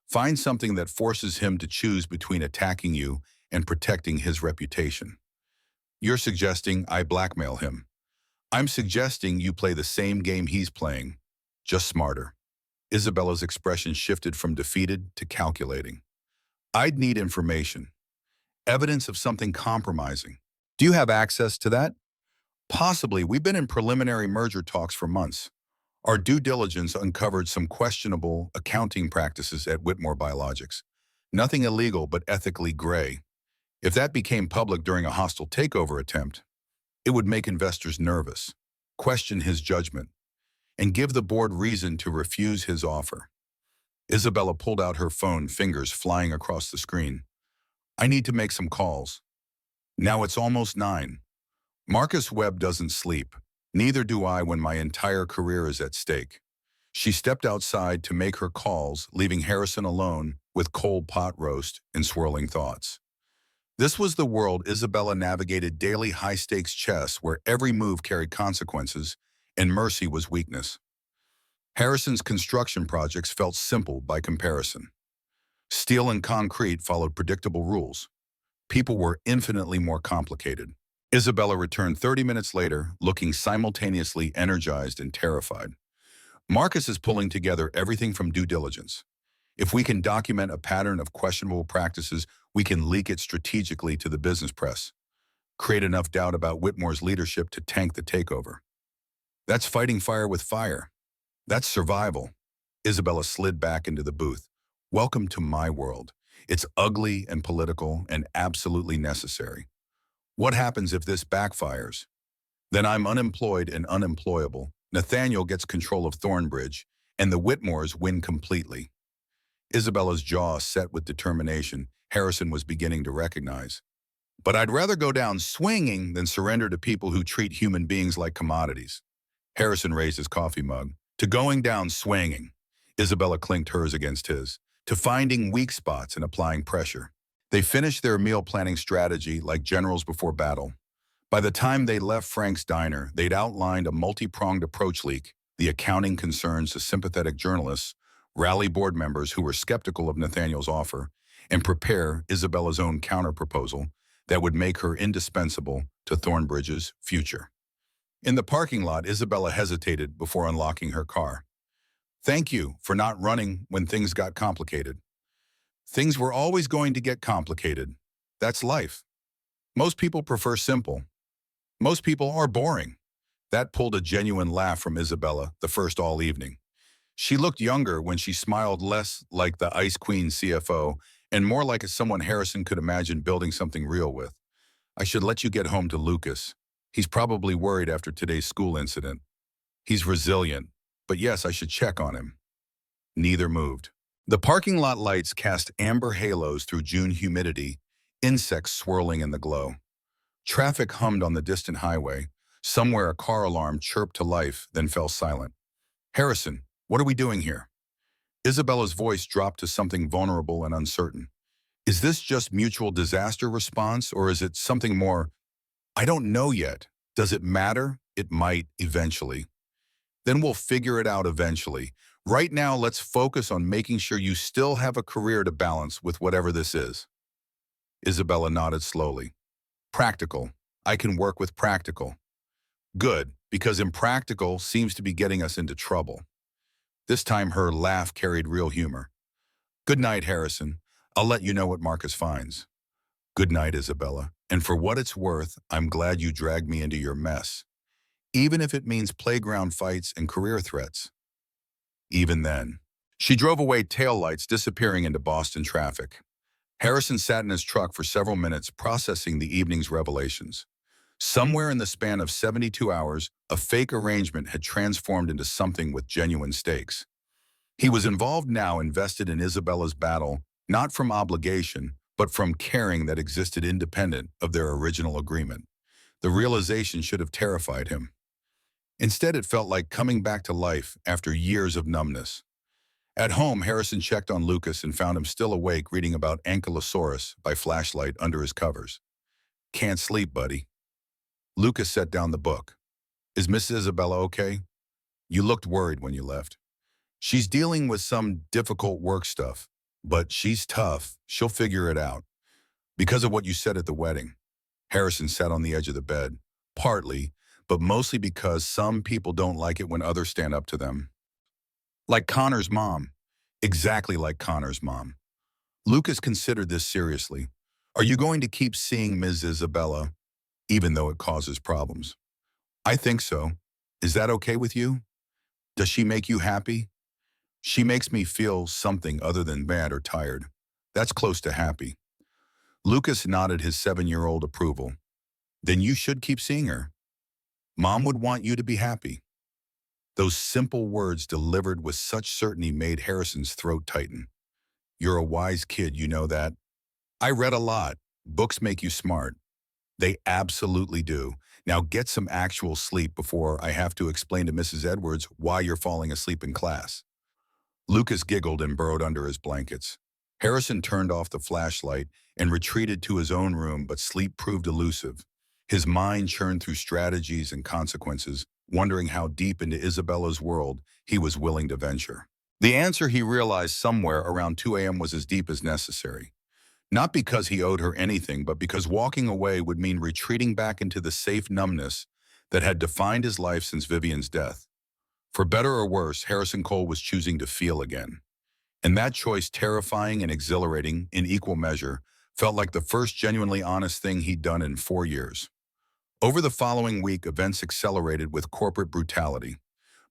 Find something that forces him to choose between attacking you and protecting his reputation. You're suggesting I blackmail him. I'm suggesting you play the same game he's playing, just smarter. Isabella's expression shifted from defeated to calculating. I'd need information. Evidence of something compromising. Do you have access to that? Possibly. We've been in preliminary merger talks for months. Our due diligence uncovered some questionable accounting practices at Whitmore Biologics. Nothing illegal, but ethically gray. If that became public during a hostile takeover attempt, it would make investors nervous, question his judgment, and give the board reason to refuse his offer. Isabella pulled out her phone, fingers flying across the screen. I need to make some calls. Now it's almost 9. Marcus Webb doesn't sleep. Neither do I when my entire career is at stake. She stepped outside to make her calls, leaving Harrison alone with cold pot roast and swirling thoughts. This was the world Isabella navigated, daily high-stakes chess where every move carried consequences and mercy was weakness. Harrison's construction projects felt simple by comparison. Steel and concrete followed predictable rules. People were infinitely more complicated. Isabella returned 30 minutes later, looking simultaneously energized and terrified. Marcus is pulling together everything from due diligence. If we can document a pattern of questionable practices, we can leak it strategically to the business press. create enough doubt about Whitmore's leadership to tank the takeover. That's fighting fire with fire. That's survival. Isabella slid back into the booth. Welcome to my world. It's ugly and political and absolutely necessary. What happens if this backfires? Then I'm unemployed and unemployable. Nathaniel gets control of Thornbridge, and the Whitmores win completely. Isabella's jaw set with determination. Harrison was beginning to recognize. But I'd rather go down swinging than surrender to people who treat human beings like commodities. Harrison raised his coffee mug. To going down swinging. Isabella clinked hers against his. To finding weak spots and applying pressure. They finished their meal planning strategy like generals before battle. By the time they left Frank's diner, they'd outlined a multi-pronged approach: leak the accounting concerns to sympathetic journalists, rally board members who were skeptical of Nathaniel's offer, and prepare Isabella's own counterproposal that would make her indispensable to Thornbridge's future. In the parking lot, Isabella hesitated before unlocking her car. Thank you for not running when things got complicated. Things were always going to get complicated. That's life. Most people prefer simple. Most people are boring. That pulled a genuine laugh from Isabella, the first all evening. She looked younger when she smiled, less like the Ice Queen CFO and more like someone Harrison could imagine building something real with. I should let you get home to Lucas. He's probably worried after today's school incident. He's resilient, but yes, I should check on him. Neither moved. The parking lot lights cast amber halos through June humidity, insects swirling in the glow. Traffic hummed on the distant highway. Somewhere a car alarm chirped to life, then fell silent. Harrison, what are we doing here? Isabella's voice dropped to something vulnerable and uncertain. Is this just mutual disaster response, or is it something more? I don't know yet. Does it matter? It might, eventually. Then we'll figure it out eventually. Right now, let's focus on making sure you still have a career to balance with whatever this is. Isabella nodded slowly. Practical. I can work with practical. Good, because impractical seems to be getting us into trouble. This time her laugh carried real humor. Good night, Harrison. I'll let you know what Marcus finds. Good night, Isabella. And for what it's worth, I'm glad you dragged me into your mess. Even if it means playground fights and career threats. Even then. She drove away, taillights disappearing into Boston traffic. Harrison sat in his truck for several minutes processing the evening's revelations. Somewhere in the span of 72 hours, a fake arrangement had transformed into something with genuine stakes. He was involved now, invested in Isabella's battle, not from obligation, but from caring that existed independent of their original agreement. The realization should have terrified him. Instead, it felt like coming back to life after years of numbness. At home, Harrison checked on Lucas and found him still awake reading about Ankylosaurus by flashlight under his covers. Can't sleep, buddy. Lucas set down the book. Is Miss Isabella okay? You looked worried when you left. She's dealing with some difficult work stuff, but she's tough. She'll figure it out. Because of what you said at the wedding. Harrison sat on the edge of the bed, partly, but mostly because some people don't like it when others stand up to them. Like Connor's mom. Exactly like Connor's mom. Lucas considered this seriously. Are you going to keep seeing Ms. Isabella, even though it causes problems? I think so. Is that okay with you? Does she make you happy? She makes me feel something other than mad or tired. That's close to happy. Lucas nodded his 7-year-old approval. Then you should keep seeing her. Mom would want you to be happy. Those simple words delivered with such certainty made Harrison's throat tighten. You're a wise kid, you know that. I read a lot. Books make you smart. They absolutely do. Now get some actual sleep before I have to explain to Mrs. Edwards why you're falling asleep in class. Lucas giggled and burrowed under his blankets. Harrison turned off the flashlight and retreated to his own room, but sleep proved elusive. His mind churned through strategies and consequences, wondering how deep into Isabella's world he was willing to venture. The answer, he realized somewhere around 2 a.m. was as deep as necessary. Not because he owed her anything, but because walking away would mean retreating back into the safe numbness that had defined his life since Vivian's death. For better or worse, Harrison Cole was choosing to feel again. And that choice, terrifying and exhilarating in equal measure, Felt like the first genuinely honest thing he'd done in 4 years. Over the following week, events accelerated with corporate brutality.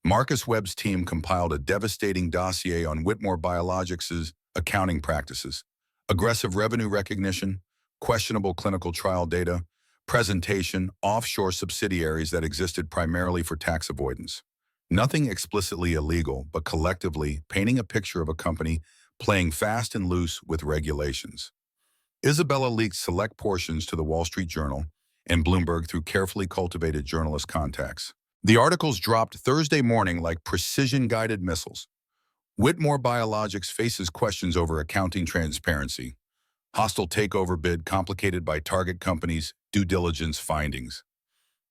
Marcus Webb's team compiled a devastating dossier on Whitmore Biologics' accounting practices, aggressive revenue recognition, questionable clinical trial data, presentation, offshore subsidiaries that existed primarily for tax avoidance. Nothing explicitly illegal, but collectively painting a picture of a company playing fast and loose with regulations. Isabella leaked select portions to the Wall Street Journal and Bloomberg through carefully cultivated journalist contacts. The articles dropped Thursday morning like precision-guided missiles. Whitmore Biologics faces questions over accounting transparency. Hostile takeover bid complicated by target companies' due diligence findings.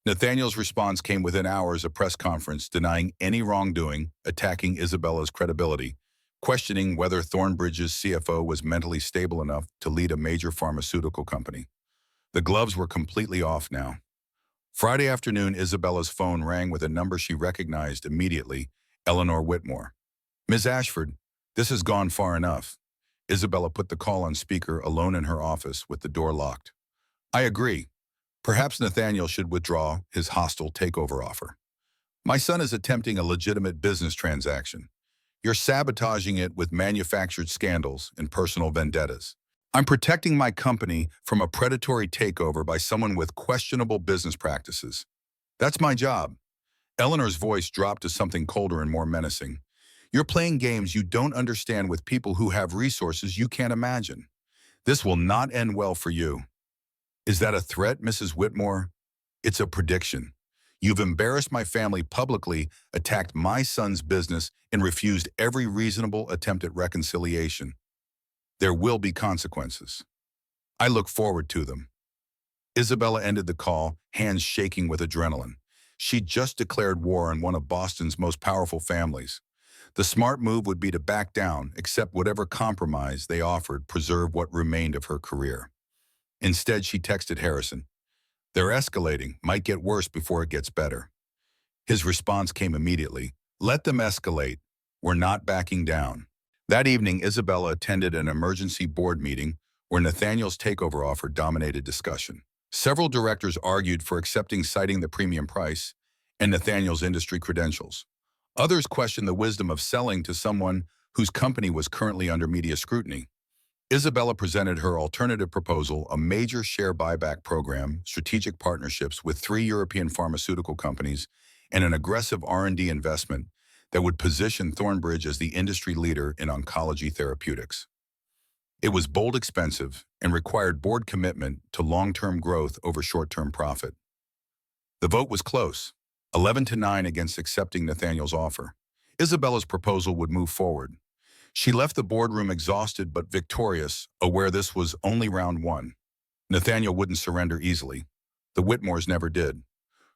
Nathaniel's response came within hours of a press conference denying any wrongdoing, attacking Isabella's credibility, questioning whether Thornbridge's CFO was mentally stable enough to lead a major pharmaceutical company. The gloves were completely off now. Friday afternoon, Isabella's phone rang with a number she recognized immediately, Eleanor Whitmore. "Ms. Ashford, this has gone far enough." Isabella put the call on speaker alone in her office with the door locked. "I agree. Perhaps Nathaniel should withdraw his hostile takeover offer. My son is attempting a legitimate business transaction. You're sabotaging it with manufactured scandals and personal vendettas. I'm protecting my company from a predatory takeover by someone with questionable business practices. That's my job." Eleanor's voice dropped to something colder and more menacing. "You're playing games you don't understand with people who have resources you can't imagine. This will not end well for you." "Is that a threat, Mrs. Whitmore?" "It's a prediction. You've embarrassed my family publicly, attacked my son's business, and refused every reasonable attempt at reconciliation. There will be consequences. I look forward to them." Isabella ended the call, hands shaking with adrenaline. She'd just declared war on one of Boston's most powerful families. The smart move would be to back down, accept whatever compromise they offered, preserve what remained of her career. Instead, she texted Harrison, "They're escalating, might get worse before it gets better." His response came immediately, "Let them escalate. We're not backing down." That evening, Isabella attended an emergency board meeting where Nathaniel's takeover offer dominated discussion. Several directors argued for accepting, citing the premium price and Nathaniel's industry credentials. Others questioned the wisdom of selling to someone whose company was currently under media scrutiny. Isabella presented her alternative proposal, a major share buyback program, strategic partnerships with 3 European pharmaceutical companies, and an aggressive R&D investment that would position Thornbridge as the industry leader in oncology therapeutics. It was bold, expensive, and required board commitment to long-term growth over short-term profit. The vote was close, 11-9 against accepting Nathaniel's offer. Isabella's proposal would move forward. She left the boardroom exhausted but victorious, aware this was only round one. Nathaniel wouldn't surrender easily. The Whitmores never did.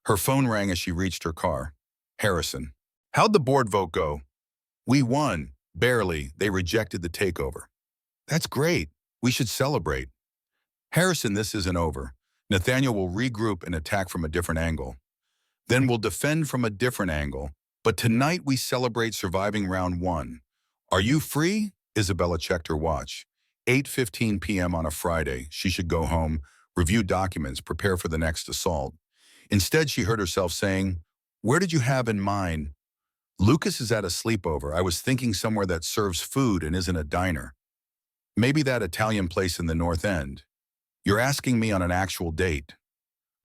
Her phone rang as she reached her car. "Harrison. How'd the board vote go?" "We won. Barely. They rejected the takeover." "That's great. We should celebrate." "Harrison, this isn't over. Nathaniel will regroup and attack from a different angle. Then we'll defend from a different angle. But tonight we celebrate surviving round one. Are you free?" Isabella checked her watch. 8:15 p.m. on a Friday. She should go home, review documents, prepare for the next assault. Instead, she heard herself saying, "Where did you have in mind?" "Lucas is at a sleepover. I was thinking somewhere that serves food and isn't a diner. Maybe that Italian place in the North End." "You're asking me on an actual date."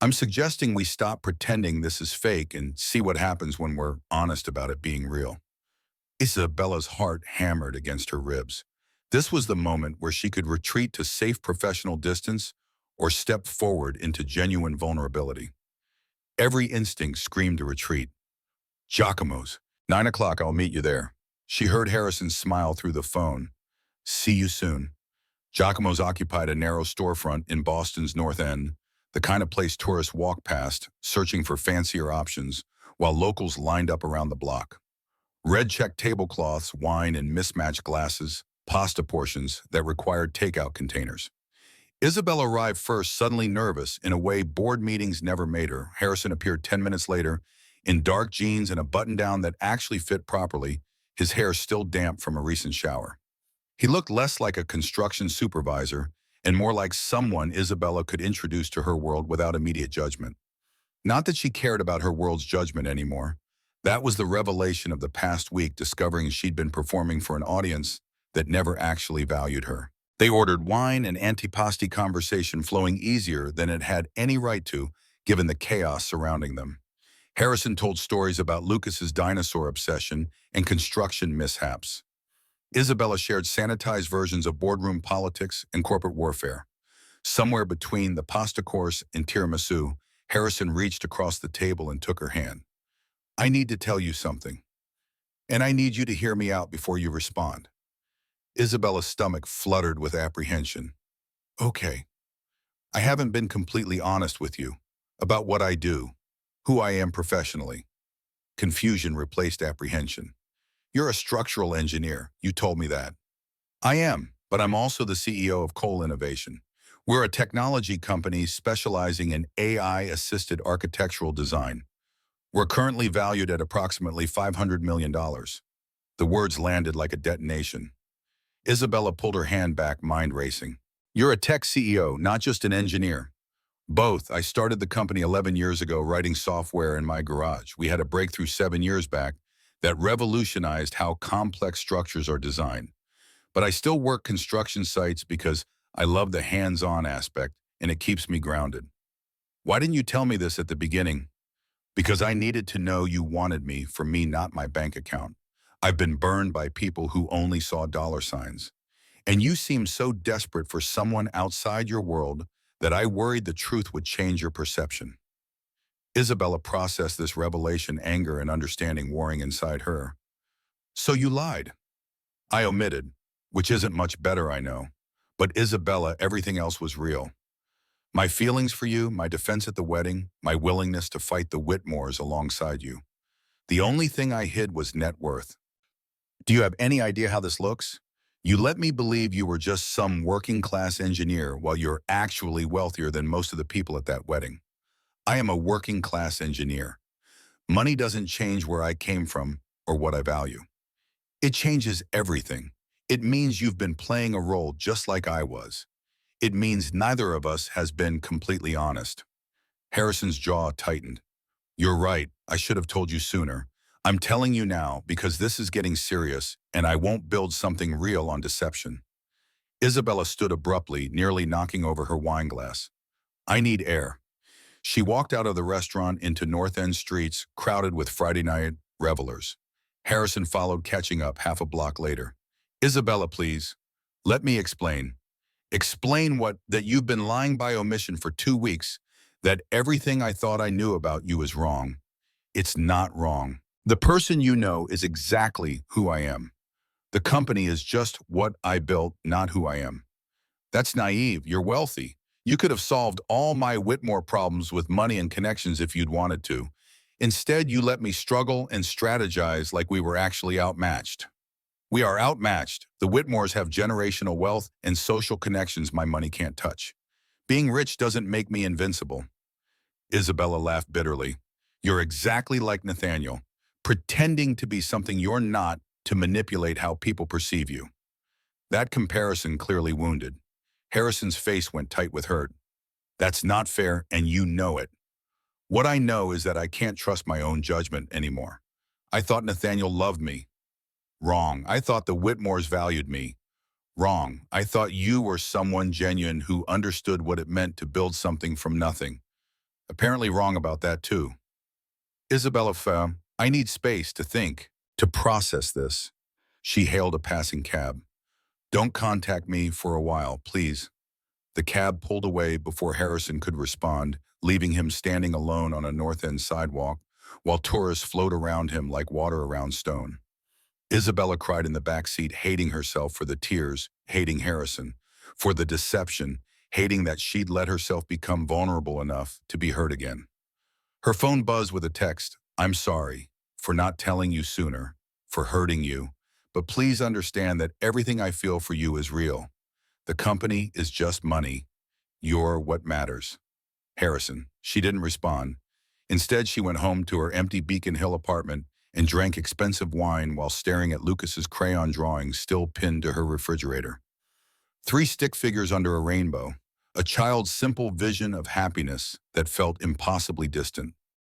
"I'm suggesting we stop pretending this is fake and see what happens when we're honest about it being real." Isabella's heart hammered against her ribs. This was the moment where she could retreat to safe professional distance or step forward into genuine vulnerability. Every instinct screamed to retreat. "Giacomo's. 9 o'clock, I'll meet you there." She heard Harrison smile through the phone. "See you soon." Giacomo's occupied a narrow storefront in Boston's North End, the kind of place tourists walk past, searching for fancier options, while locals lined up around the block. Red checked tablecloths, wine and mismatched glasses, pasta portions that required takeout containers. Isabella arrived first, suddenly nervous in a way board meetings never made her. Harrison appeared 10 minutes later in dark jeans and a button-down that actually fit properly, his hair still damp from a recent shower. He looked less like a construction supervisor and more like someone Isabella could introduce to her world without immediate judgment. Not that she cared about her world's judgment anymore. That was the revelation of the past week, discovering she'd been performing for an audience that never actually valued her. They ordered wine and antipasti, conversation flowing easier than it had any right to, given the chaos surrounding them. Harrison told stories about Lucas's dinosaur obsession and construction mishaps. Isabella shared sanitized versions of boardroom politics and corporate warfare. Somewhere between the pasta course and tiramisu, Harrison reached across the table and took her hand. "I need to tell you something, and I need you to hear me out before you respond." Isabella's stomach fluttered with apprehension. "Okay, I haven't been completely honest with you about what I do, who I am professionally." Confusion replaced apprehension. "You're a structural engineer. You told me that." "I am, but I'm also the CEO of Cole Innovation. We're a technology company specializing in AI-assisted architectural design. We're currently valued at approximately $500 million. The words landed like a detonation. Isabella pulled her hand back, mind racing. "You're a tech CEO, not just an engineer." "Both. I started the company 11 years ago writing software in my garage. We had a breakthrough 7 years back that revolutionized how complex structures are designed. But I still work construction sites because I love the hands-on aspect, and it keeps me grounded." "Why didn't you tell me this at the beginning?" "Because I needed to know you wanted me for me, not my bank account. I've been burned by people who only saw dollar signs. And you seemed so desperate for someone outside your world that I worried the truth would change your perception." Isabella processed this revelation, anger and understanding warring inside her. "So you lied." "I omitted, which isn't much better, I know. But Isabella, everything else was real. My feelings for you, my defense at the wedding, my willingness to fight the Whitmores alongside you. The only thing I hid was net worth. Do you have any idea how this looks? You let me believe you were just some working-class engineer while you're actually wealthier than most of the people at that wedding. I am a working-class engineer. Money doesn't change where I came from or what I value. It changes everything. It means you've been playing a role just like I was. It means neither of us has been completely honest." Harrison's jaw tightened. "You're right. I should have told you sooner. I'm telling you now because this is getting serious, and I won't build something real on deception." Isabella stood abruptly, nearly knocking over her wine glass. "I need air." She walked out of the restaurant into North End streets, crowded with Friday night revelers. Harrison followed, catching up half a block later. "Isabella, please. Let me explain. Explain that you've been lying by omission for 2 weeks, that everything I thought I knew about you is wrong. It's not wrong. The person you know is exactly who I am. The company is just what I built, not who I am." "That's naive. You're wealthy. You could have solved all my Whitmore problems with money and connections if you'd wanted to. Instead, you let me struggle and strategize like we were actually outmatched." "We are outmatched. The Whitmores have generational wealth and social connections my money can't touch. Being rich doesn't make me invincible." Isabella laughed bitterly. "You're exactly like Nathaniel, pretending to be something you're not to manipulate how people perceive you." That comparison clearly wounded. Harrison's face went tight with hurt. "That's not fair, and you know it." "What I know is that I can't trust my own judgment anymore. I thought Nathaniel loved me. Wrong. I thought the Whitmores valued me. Wrong. I thought you were someone genuine who understood what it meant to build something from nothing. Apparently wrong about that too." "Isabella, I need space to think, to process this." She hailed a passing cab. "Don't contact me for a while, please." The cab pulled away before Harrison could respond, leaving him standing alone on a North End sidewalk, while tourists flowed around him like water around stone. Isabella cried in the back seat, hating herself for the tears, hating Harrison, for the deception, hating that she'd let herself become vulnerable enough to be hurt again. Her phone buzzed with a text. "I'm sorry for not telling you sooner, for hurting you, but please understand that everything I feel for you is real. The company is just money. You're what matters." Harrison. She didn't respond. Instead, she went home to her empty Beacon Hill apartment and drank expensive wine while staring at Lucas's crayon drawings still pinned to her refrigerator. Three stick figures under a rainbow, a child's simple vision of happiness that felt impossibly distant.